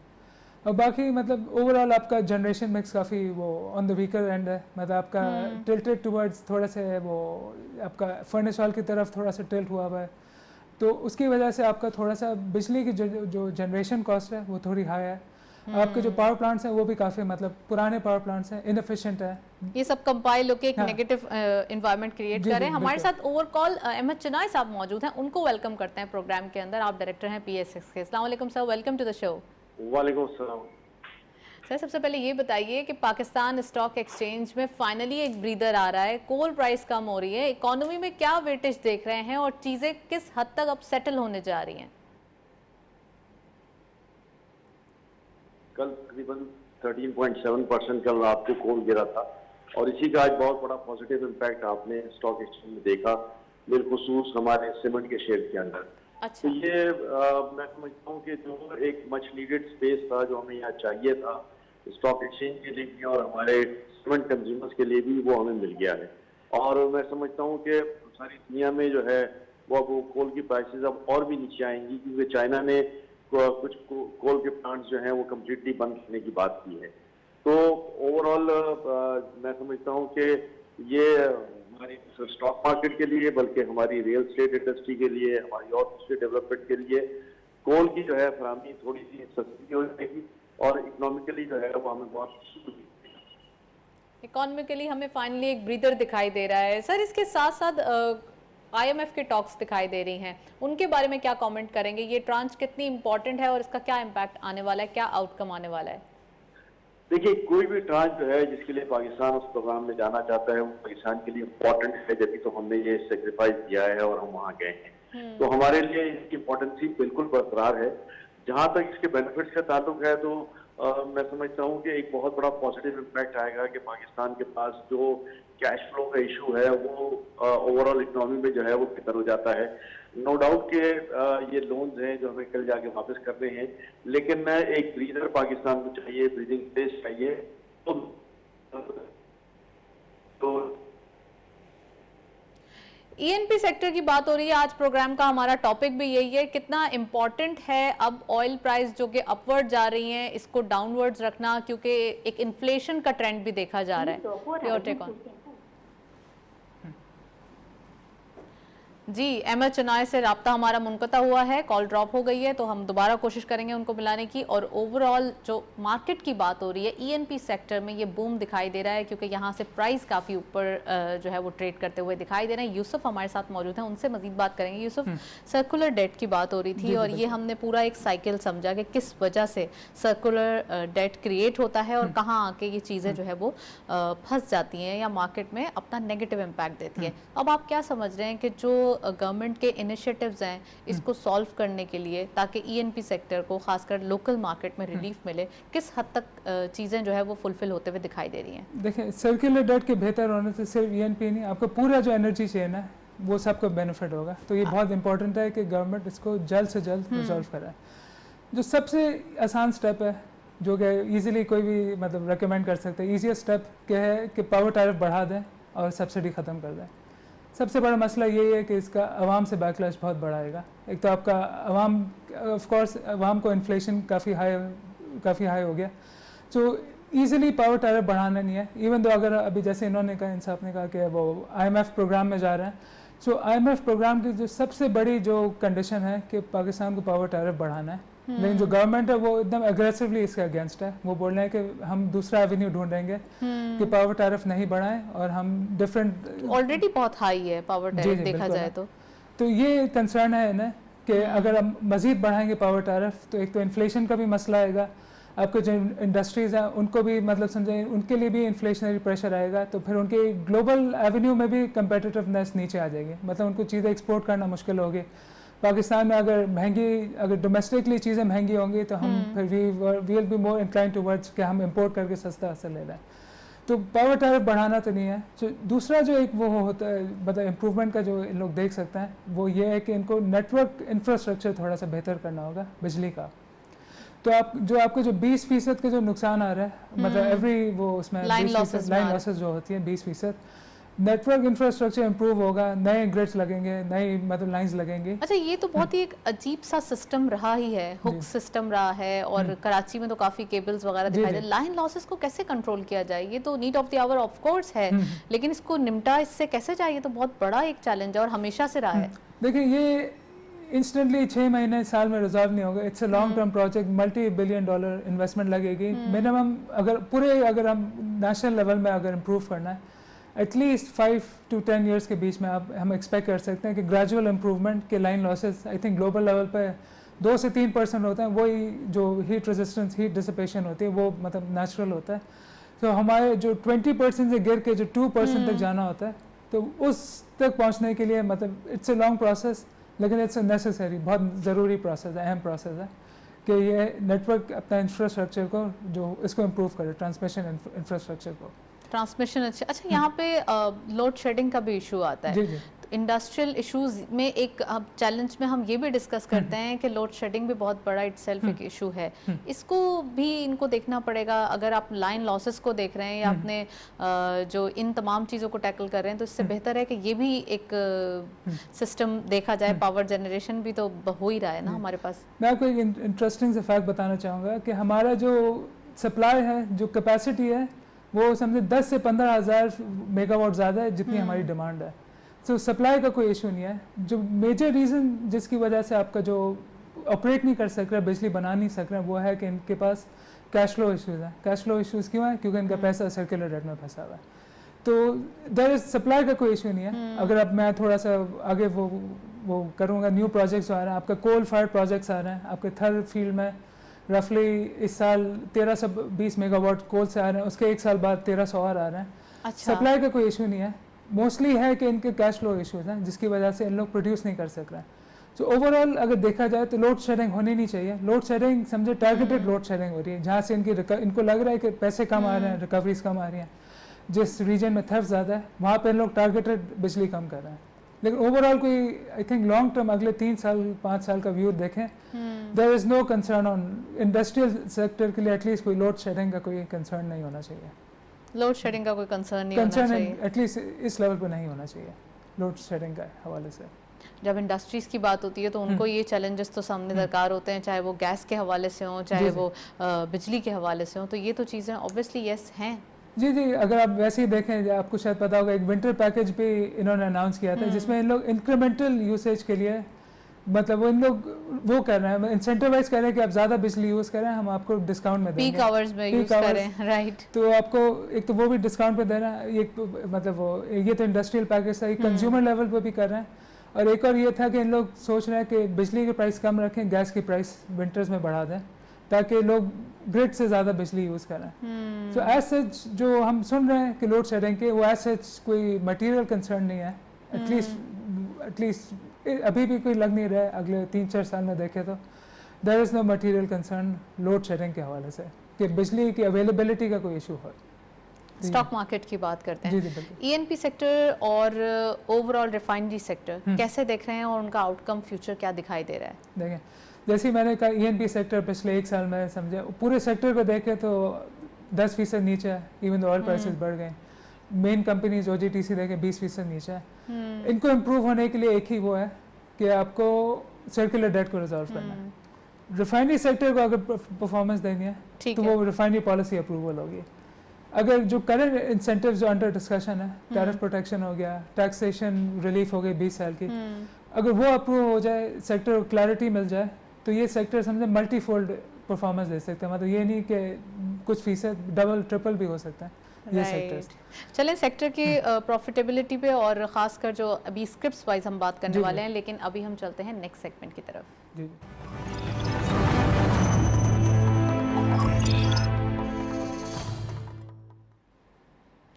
और बाकी मतलब ओवरऑल आपका जनरेशन मिक्स काफ़ी वो ऑन द वीकर एंड है, मतलब आपका टिल्टेड टुवर्ड्स थोड़ा से वो आपका फर्नेस वाल की तरफ थोड़ा सा टिल्ट हुआ हुआ है। तो उसकी वजह से आपका थोड़ा सा बिजली की जो जनरेशन कॉस्ट है वो थोड़ी हाई है। आपके जो पावर प्लांट्स हैं वो भी काफ़ी मतलब पुराने पावर प्लांट्स हैं, इनएफिशिएंट है। ये सब कंपाइल होकर एक नेगेटिव एनवायरनमेंट क्रिएट जी, कर रहे हैं। जी, हमारे बिल्कुल। साथ ओवरकॉल अहमद चिनाई साहब मौजूद हैं, उनको वेलकम करते हैं प्रोग्राम के अंदर। आप डायरेक्टर हैं PSX के। अस्सलाम वालेकुम sir, welcome to the show. वालेकुम सलाम। सर सबसे पहले ये बताइए कि पाकिस्तान स्टॉक एक्सचेंज में फाइनली एक ब्रीदर आ रहा है, कोल प्राइस कम हो रही है, इकोनॉमी में क्या वेटेज देख रहे हैं और चीज़ें किस हद तक अब सेटल होने जा रही हैं? कल तकरीबन 13.7% कल रात को कोल गिरा था और इसी का आज बहुत बड़ा पॉजिटिव इम्पैक्ट आपने स्टॉक एक्सचेंज में देखा, बिलखुसूस हमारे सीमेंट के शेयर के अंदर। अच्छा। तो ये मैं समझता हूँ कि जो एक मच नीडेड स्पेस था जो हमें यहाँ चाहिए था स्टॉक एक्सचेंज के लिए भी और हमारे सीमेंट कंज्यूमर्स के लिए भी, वो हमें मिल गया है। और मैं समझता हूँ कि सारी दुनिया में जो है वो कोल की प्राइसेस अब और भी नीचे आएंगी, क्योंकि चाइना ने कुछ कोल के प्लांट्स जो हैं वो कम्प्लीटली बंद करने की बात की है। तो ओवरऑल मैं समझता हूँ कि ये हमारी स्टॉक मार्केट के लिए, बल्कि हमारी रियल एस्टेट इंडस्ट्री के लिए, हमारी और दूसरे डेवलपमेंट के लिए कोल की जो है फराहमी थोड़ी सी सस्ती हो जाएगी और इकोनॉमिकली जो है वो हमें बहुत इकोनॉमिकली हमें फाइनली एक ब्रीदर दिखाई दे रहा है। सर इसके साथ साथ IMF के टॉक्स दिखाई दे रही हैं, उनके बारे में क्या कमेंट करेंगे? ये ट्रांच कितनी इंपॉर्टेंट है और इसका क्या इम्पैक्ट आने वाला है, क्या आउटकम आने वाला है? देखिए, कोई भी ट्रांच जो है जिसके लिए पाकिस्तान उस प्रोग्राम में जाना चाहता है वो पाकिस्तान के लिए इम्पोर्टेंट है, जबकि तो हमने ये सेक्रीफाइस किया है और हम वहाँ गए हैं। तो हमारे लिए इसकी इम्पोर्टेंसी बिल्कुल बरकरार है। जहाँ तक इसके बेनिफिट्स का ताल्लुक है तो मैं समझता हूँ कि एक बहुत बड़ा पॉजिटिव इम्पैक्ट आएगा कि पाकिस्तान के पास जो कैश फ्लो का इशू है वो ओवरऑल इकोनॉमी में जो है वो बेहतर हो जाता है। नो डाउट के ये लोन्स हैं जो हमें कल जाके वापस करने हैं, लेकिन एक ब्रीदर पाकिस्तान को चाहिए, ब्रीदिंग स्पेस चाहिए। तो ENP सेक्टर की बात हो रही है, आज प्रोग्राम का हमारा टॉपिक भी यही है, कितना इम्पॉर्टेंट है अब ऑयल प्राइस जो कि अपवर्ड जा रही हैं इसको डाउनवर्ड्स रखना, क्योंकि एक इन्फ्लेशन का ट्रेंड भी देखा जा रहा है। Your take on. जी, अहमद चिनाई से राब्ता हमारा मुनक़ता हुआ है, कॉल ड्रॉप हो गई है, तो हम दोबारा कोशिश करेंगे उनको मिलाने की। और ओवरऑल जो मार्केट की बात हो रही है ENP सेक्टर में, ये बूम दिखाई दे रहा है क्योंकि यहाँ से प्राइस काफ़ी ऊपर जो है वो ट्रेड करते हुए दिखाई दे रहे हैं। यूसुफ हमारे साथ मौजूद हैं, उनसे मजीद बात करेंगे। यूसुफ, सर्कुलर डेट की बात हो रही थी और ये हमने पूरा एक साइकिल समझा कि किस वजह से सर्कुलर डेट क्रिएट होता है और कहाँ आके ये चीज़ें जो है वो फंस जाती हैं या मार्केट में अपना नेगेटिव इम्पैक्ट देती है। अब आप क्या समझ रहे हैं कि जो गवर्नमेंट के इनिशिएटिव्स हैं इसको सॉल्व करने के लिए, ताकि ENP सेक्टर को खासकर लोकल मार्केट में रिलीफ मिले, किस हद तक चीज़ें जो है वो फुलफिल होते हुए दिखाई दे रही हैं? देखिए, सर्कुलर डेट के बेहतर होने से सिर्फ ENP नहीं, आपका पूरा जो एनर्जी चेन है वो सबको बेनिफिट होगा। तो ये बहुत इंपॉर्टेंट है कि गवर्नमेंट इसको जल्द से जल्द रिजॉल्व कराए। जो सबसे आसान स्टेप है, जो कि ईजिली कोई भी मतलब रिकमेंड कर सकते हैं, ईजीएस्ट स्टेप क्या है कि पावर टैरिफ बढ़ा दें और सब्सिडी ख़त्म कर दें। सबसे बड़ा मसला यही है कि इसका आवाम से बैकलैश बहुत बड़ा आएगा। एक तो आपका आवाम, ऑफ कोर्स आवाम को इन्फ्लेशन काफ़ी हाई हो गया, तो ईजिली पावर टैरिफ बढ़ाना नहीं है। इवन तो अगर अभी जैसे इन्होंने कहा, इंसाफ ने कहा कि वो IMF प्रोग्राम में जा रहे हैं, सो IMF प्रोग्राम की जो सबसे बड़ी जो कंडीशन है कि पाकिस्तान को पावर टैरिफ बढ़ाना है, लेकिन जो गवर्नमेंट है वो एकदम एग्रेसिवली इसके अगेंस्ट है। वो बोल रहे हैं कि हम दूसरा एवेन्यू ढूंढेंगे कि पावर टैरिफ नहीं बढ़ाएं और हम डिफरेंट, ऑलरेडी बहुत हाई है पावर टैरिफ देखा जाए तो ये कंसर्न है इन्हें कि अगर हम मज़ीद बढ़ाएंगे पावर टैरिफ तो एक तो इन्फ्लेशन का भी मसला आएगा, आपके जो इंडस्ट्रीज़ हैं उनको भी मतलब समझें उनके लिए भी इन्फ्लेशनरी प्रेशर आएगा, तो फिर उनके ग्लोबल एवेन्यू में भी कम्पिटिटिवनेस नीचे आ जाएगी, मतलब उनको चीज़ें एक्सपोर्ट करना मुश्किल होगी। पाकिस्तान में अगर डोमेस्टिकली चीज़ें महंगी होंगी तो हम फिर we will be more incline towards कि हम इंपोर्ट करके सस्ता हासिल ले रहे हैं। तो पावर टैरिफ बढ़ाना तो नहीं है। तो दूसरा जो एक वो होता है मतलब इम्प्रूवमेंट का जो इन लोग देख सकते हैं वो ये है कि इनको नेटवर्क इंफ्रास्ट्रक्चर थोड़ा सा बेहतर करना होगा बिजली का। तो आपको जो 20% के जो नुकसान आ रहा है मतलब एवरी वो उसमें लाइन लॉसेस जो होती हैं 20%, नेटवर्क इंफ्रास्ट्रक्चर इंप्रूव होगा, नए ग्रिड्स लगेंगे, नई मतलब लाइंस लगेंगे। अच्छा, ये तो बहुत ही एक अजीब सा सिस्टम रहा ही है, हुक सिस्टम रहा है, और कराची में तो काफी केबल्स वगैरह दिखाई दे। लाइन लॉसेस को कैसे कंट्रोल किया जाए, ये तो need of the hour of course है, लेकिन इसको निपटा इससे कैसे जाए, ये तो बहुत बड़ा एक चैलेंज है और हमेशा से रहा है। देखिए ये इंस्टेंटली 6 महीने साल में रिजॉल्व नहीं होगा, it's a long term project, $multi-billion investment लगेगी मिनिमम। अगर हम नेशनल लेवल में अगर इम्प्रूव करना है एटलीस्ट 5 to 10 ईयर्स के बीच में हम एक्सपेक्ट कर सकते हैं कि ग्रेजुअल इम्प्रूवमेंट के line losses I think global level पे 2 से 3% होता है, वही जो हीट रेजिस्टेंस हीट डिसिपेशन होती है वो मतलब नेचुरल होता है। तो हमारे जो 20% से गिर के जो 2% तक जाना होता है तो उस तक पहुंचने के लिए मतलब इट्स अ लॉन्ग प्रोसेस, लेकिन इट्स अ नेसेसरी, बहुत ज़रूरी प्रोसेस है, अहम प्रोसेस है कि ये नेटवर्क अपना इंफ्रास्ट्रक्चर को जो इसको इम्प्रूव करे, ट्रांसमिशन इंफ्रास्ट्रक्चर को। ट्रांसमिशन अच्छा यहाँ पे लोड शेडिंग का भी इशू आता है। जी जी। इंडस्ट्रियल इश्यूज में एक अब चैलेंज में हम ये भी डिस्कस करते हैं कि लोड शेडिंग भी बहुत बड़ा इटसेल्फ एक इशू है, इसको भी इनको देखना पड़ेगा। अगर आप लाइन लॉसेस को देख रहे हैं या अपने जो इन तमाम चीज़ों को टैकल कर रहे हैं तो इससे बेहतर है कि ये भी एक सिस्टम देखा जाए। पावर जनरेशन भी तो हो ही रहा है ना हमारे पास। मैं आपको एक इंटरेस्टिंग से फैक्ट बताना चाहूँगा कि हमारा जो सप्लाई है, जो कैपेसिटी है वो समझे 10 से 15 हज़ार मेगावाट ज़्यादा है जितनी हमारी डिमांड है। तो सप्लाई का कोई इशू नहीं है। जो मेजर रीज़न जिसकी वजह से आपका जो ऑपरेट नहीं कर सक रहा, बिजली बना नहीं सक रहा, वो है कि इनके पास कैश फ्लो इश्यूज़ हैं। कैश फ्लो इश्यूज़ क्यों है? क्योंकि इनका पैसा सर्कुलर डेट में फंसा हुआ है। तो देयर इज सप्लाई का कोई इशू नहीं है। अगर अब मैं थोड़ा सा आगे वो करूँगा, न्यू प्रोजेक्ट्स आ रहे हैं, आपका कोल फायर प्रोजेक्ट्स आ रहे हैं, आपके थर फील्ड में रफली इस साल 1320 मेगावाट कोल से आ रहे हैं, उसके एक साल बाद 1300 और आ रहे हैं। अच्छा। सप्लाई का कोई इशू नहीं है, मोस्टली है कि इनके कैश फ्लो इश्यूज हैं जिसकी वजह से इन लोग प्रोड्यूस नहीं कर सक रहे हैं। तो ओवरऑल अगर देखा जाए तो लोड शेडिंग होनी नहीं चाहिए। लोड शेडिंग समझे टारगेटेड लोड शेडिंग हो रही है, जहाँ से इनको लग रहा है कि पैसे कम आ रहे हैं, रिकवरीज कम आ रही हैं। जिस रीजन में थेफ्ट ज़्यादा है वहाँ पे इन लोग टारगेटेड बिजली कम कर रहे हैं। लेकिन ओवरऑल कोई आई थिंक लॉन्ग टर्म अगले 3 साल 5 साल का व्यू देखें, there is no concern on industrial sector के लिए एटलीस्ट कोई लोड शेडिंग का कोई कंसर्न नहीं होना चाहिए। लोड शेडिंग का कोई कंसर्न नहीं होना चाहिए, एटलीस्ट इस लेवल पर नहीं होना चाहिए लोड शेडिंग का हवाले से। जब इंडस्ट्रीज़ की बात होती है तो उनको ये चैलेंजेस तो सामने दरकार होते हैं, चाहे वो गैस के हवाले से हों, चाहे वो बिजली के हवाले से हों। तो ये तो चीज़ें ऑब्वियसली यस हैं। जी जी, अगर आप वैसे ही देखें, आपको शायद पता होगा एक विंटर पैकेज भी इन्होंने अनाउंस किया था जिसमें इन लोग इंक्रीमेंटल यूसेज के लिए मतलब इन लोग वो कर रहे हैं, इंसेंटिवाइज कर रहे हैं कि आप ज़्यादा बिजली यूज़ करें, हम आपको डिस्काउंट में देंगे, पीक आवर्स में यूज़ करें, राइट। तो आपको एक तो वो भी डिस्काउंट पे देना, ये मतलब वो ये तो इंडस्ट्रियल पैकेज था, ये कंज्यूमर लेवल पे भी कर रहे हैं। और एक और ये था कि इन लोग सोच रहे हैं कि बिजली के प्राइस कम रखें, गैस की प्राइस विंटर्स में बढ़ा दें ताकि लोग ग्रिड से ज़्यादा बिजली यूज़ करें। तो एज सच जो हम सुन रहे हैं कि लोड शेडिंग के, वो एज सच कोई मटेरियल कंसर्न नहीं है। एटलीस्ट अभी भी कोई लग नहीं रहा है, अगले 3-4 साल में देखें तो there is no material concern load shedding के हवाले से कि बिजली की अवेलेबिलिटी का कोई इशू हो। स्टॉक मार्केट की बात करते जी हैं, जी, ईएनपी सेक्टर और ओवरऑल रिफाइनरी सेक्टर कैसे देख रहे हैं और उनका आउटकम फ्यूचर क्या दिखाई दे रहा है? देखें, जैसे मैंने कहा ईएनपी सेक्टर पिछले 1 साल में समझे पूरे सेक्टर को देखें तो 10% नीचे है, इवन ऑयल प्राइसेस बढ़ गए। मेन कंपनीज ओजीटीसी देखें 20% नीचे है। इनको इम्प्रूव होने के लिए एक ही वो है कि आपको सर्कुलर डेट को रिजॉल्व करना है। रिफाइनरी सेक्टर को अगर परफॉर्मेंस देनी है तो वो रिफाइनरी पॉलिसी अप्रूवल होगी। अगर जो करंट इंसेंटिव जो अंडर डिस्कशन है, टैरिफ प्रोटेक्शन हो गया, टैक्सेशन रिलीफ हो गई 20 साल की, अगर वो अप्रूव हो जाए, सेक्टर को क्लैरिटी मिल जाए तो ये सेक्टर समझे मल्टीफोल्ड परफॉर्मेंस दे सकते हैं। मतलब ये नहीं कि कुछ फीसद डबल ट्रिपल भी हो सकता है। ये सेक्टर्स। चलें सेक्टर की प्रॉफिटेबिलिटी पे और ख़ासकर जो अभी स्क्रिप्ट्स वाइज हम बात करने जी, वाले जी। हैं, लेकिन अभी हम चलते हैं नेक्स्ट सेगमेंट की तरफ। जी।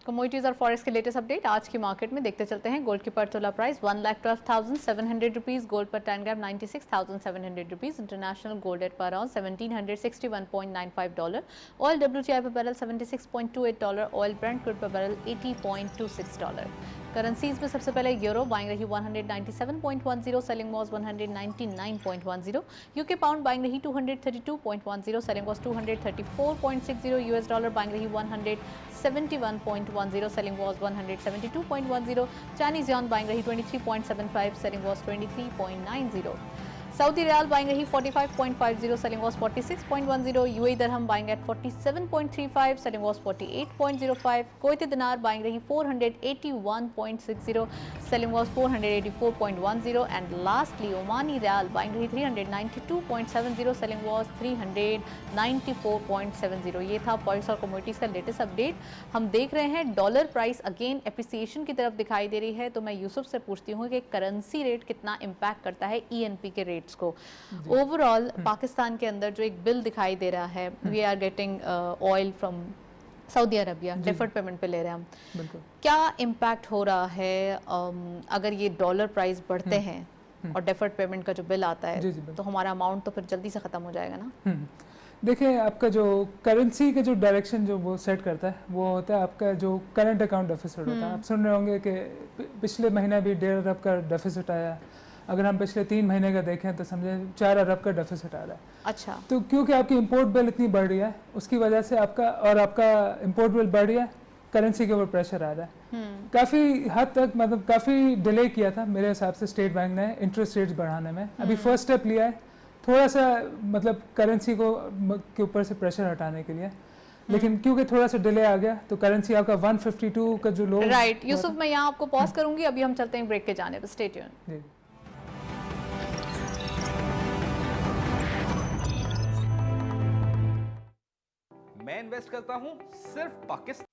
कमोडिटीज और फॉरेक्स के लेटेस्ट अपडेट आज की मार्केट में देखते चलते हैं। गोल्ड की पर तोला प्राइस 1,12,700 रुपीज़, गोल्ड पर 10 gram 96,700 rupees, international gold rate पर अराउंड $1,761.95, ऑयल WTI पर बैरल $76.28, ऑयल ब्रेंट क्रूड पर बैरल $80.26। करेंसीज में सबसे पहले यूरो बाइंग रही 197.10, selling was 199.10, UK pound buying रही 232.10, selling was 234.60, US dollar buying रही 171.10, selling was 172.10, Chinese yuan buying रही 23.75, selling was 23.90, Saudi riyal buying रही 45.50, selling was 46.10, UAE dirham buying eight 47.35, selling was 48.05, Kuwaiti dinar buying रही 481.60, selling was 484.10, and lastly Omani riyal buying रही 392.70, selling was 394.70। ये था forex और commodities का latest update. हम देख रहे हैं डॉलर प्राइस अगेन एप्रिसिएशन की तरफ दिखाई दे रही है, तो मैं यूसुफ से पूछती हूँ कि करेंसी रेट कितना इम्पैक्ट करता है ईएनपी के रेट्स को। ओवरऑल पाकिस्तान के अंदर जो एक बिल दिखाई दे रहा है, we are getting oil from Saudi Arabia, deferred payment पे ले रहे हैं हम, बिल्कुल। क्या इम्पैक्ट हो रहा है अगर ये डॉलर प्राइस बढ़ते हैं और डिफर्ड पेमेंट का जो बिल आता जी, जी, है, बिल्कुल। तो हमारा अमाउंट तो फिर जल्दी से ख़त्म हो जाएगा ना? देखिए, आपका जो करेंसी का जो डायरेक्शन जो वो सेट करता है वो होता है आपका जो करंट अकाउंट डेफिसिट होता है। आप सुन रहे होंगे कि पिछले महीना भी 1.5 अरब का डेफिसिट आया। अगर हम पिछले 3 महीने का देखें तो समझें 4 अरब का डेफिसिट आ रहा है। अच्छा, तो क्योंकि आपकी इंपोर्ट बिल इतनी बढ़ रही है, उसकी वजह से आपका इंपोर्ट बिल बढ़ रहा है, करेंसी के ऊपर प्रेशर आ रहा है। काफ़ी हद तक मतलब काफ़ी डिले किया था मेरे हिसाब से स्टेट बैंक ने इंटरेस्ट रेट्स बढ़ाने में। अभी फर्स्ट स्टेप लिया है थोड़ा सा मतलब करेंसी को के ऊपर से प्रेशर हटाने के लिए, लेकिन क्योंकि थोड़ा सा डिले आ गया तो करेंसी आपका 152 का जो लो। राइट यूसुफ, मैं यहाँ आपको पॉज करूंगी, अभी हम चलते हैं ब्रेक के जाने पर। Stay tuned. जी। मैं इन्वेस्ट करता हूं सिर्फ पाकिस्तान।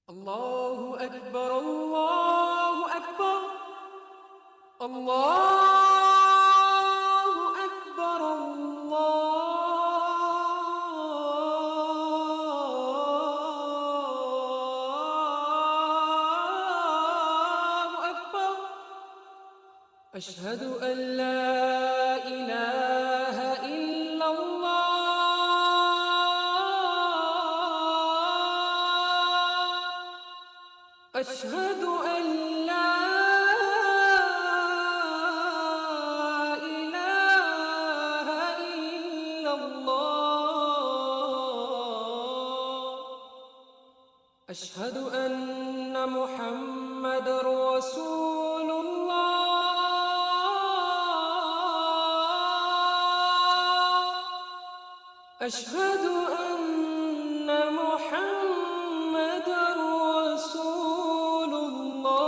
अल्लाहु अकबर, अल्लाहु अकबर, अल्लाहु अकबर, अल्लाहु अकबर, अशहदु अल्ला इलाहा इल्लल्लाह, अशहदु अल्ला इलाहा इल्लल्लाह, अशहदु अन्ना मुहम्मदर रसूलुल्लाह, अशहदु अन्ना मुहम्मदर रसूलुल्लाह,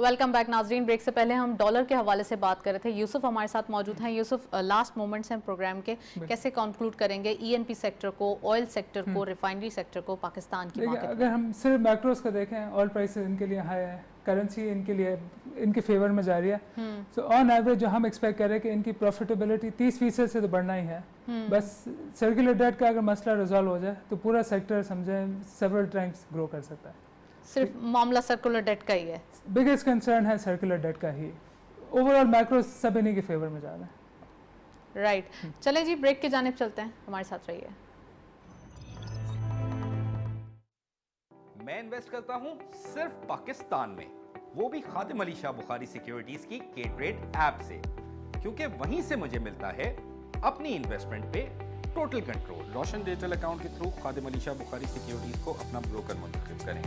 वेलकम बैक नाजरीन। ब्रेक से पहले हम डॉलर के हवाले से बात कर रहे थे। यूसुफ हमारे साथ मौजूद हैं। यूसुफ, लास्ट मोमेंट्स हैं प्रोग्राम के, कैसे कंक्लूड करेंगे ईएनपी सेक्टर को, ऑयल सेक्टर को, रिफाइनरी सेक्टर को पाकिस्तान की मार्केट? अगर हम सिर्फ मैक्रोस को देखें, ऑयल प्राइसेस इनके लिए हाई है, करेंसी इनके लिए इनके फेवर में जा रही है। सो ऑन एवरेज जो हम एक्सपेक्ट कर रहे हैं कि इनकी प्रॉफिटेबिलिटी 30% से तो बढ़ना ही है। बस सर्कुलर डेट का अगर मसला रिजॉल्व हो जाए तो पूरा सेक्टर समझें सेवरल टाइम्स ग्रो कर सकता है। सिर्फ मामला सर्कुलर डेट का ही है? बिगेस्ट कंसर्न है सर्कुलर डेट का ही। ओवरऑल मैक्रो सब इन्हीं के फेवर में जा रहे हैं। राइट, चले जी ब्रेक की जानिब चलते हैं, हमारे साथ रहिए। मैं इन्वेस्ट करता हूं सिर्फ पाकिस्तान में, वो भी खादिम अली शाह बुखारी सिक्योरिटीज की के ट्रेड ऐप से, क्योंकि वहीं से मुझे मिलता है अपनी इन्वेस्टमेंट पे टोटल कंट्रोल। रोशन डिजिटल अकाउंट के थ्रू खादिम अली शाह बुखारी सिक्योरिटीज को अपना ब्रोकर मुंतखब करें।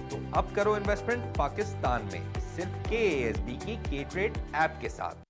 तो अब करो इन्वेस्टमेंट पाकिस्तान में सिर्फ KASB की के ट्रेड ऐप के साथ।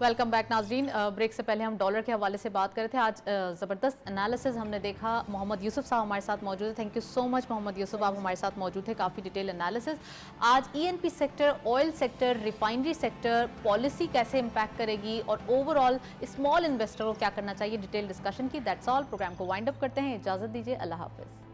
वेलकम बैक नाजरीन। ब्रेक से पहले हम डॉलर के हवाले से बात कर रहे थे। आज ज़बरदस्त एनालिसिस हमने देखा। मोहम्मद यूसुफ साहब हमारे साथ मौजूद है। Thank you so much Mohammad Yusuf, आप हमारे साथ मौजूद थे। काफ़ी डिटेल एनालिसिस। आज ENP sector, oil sector, refinery sector, policy कैसे इम्पैक्ट करेगी और ओवरऑल स्मॉल इन्वेस्टर को क्या करना चाहिए, डिटेल डिस्कशन की। That's all. प्रोग्राम को वाइंड अप करते हैं। इजाज़त दीजिए, अल्लाह हाफिज़।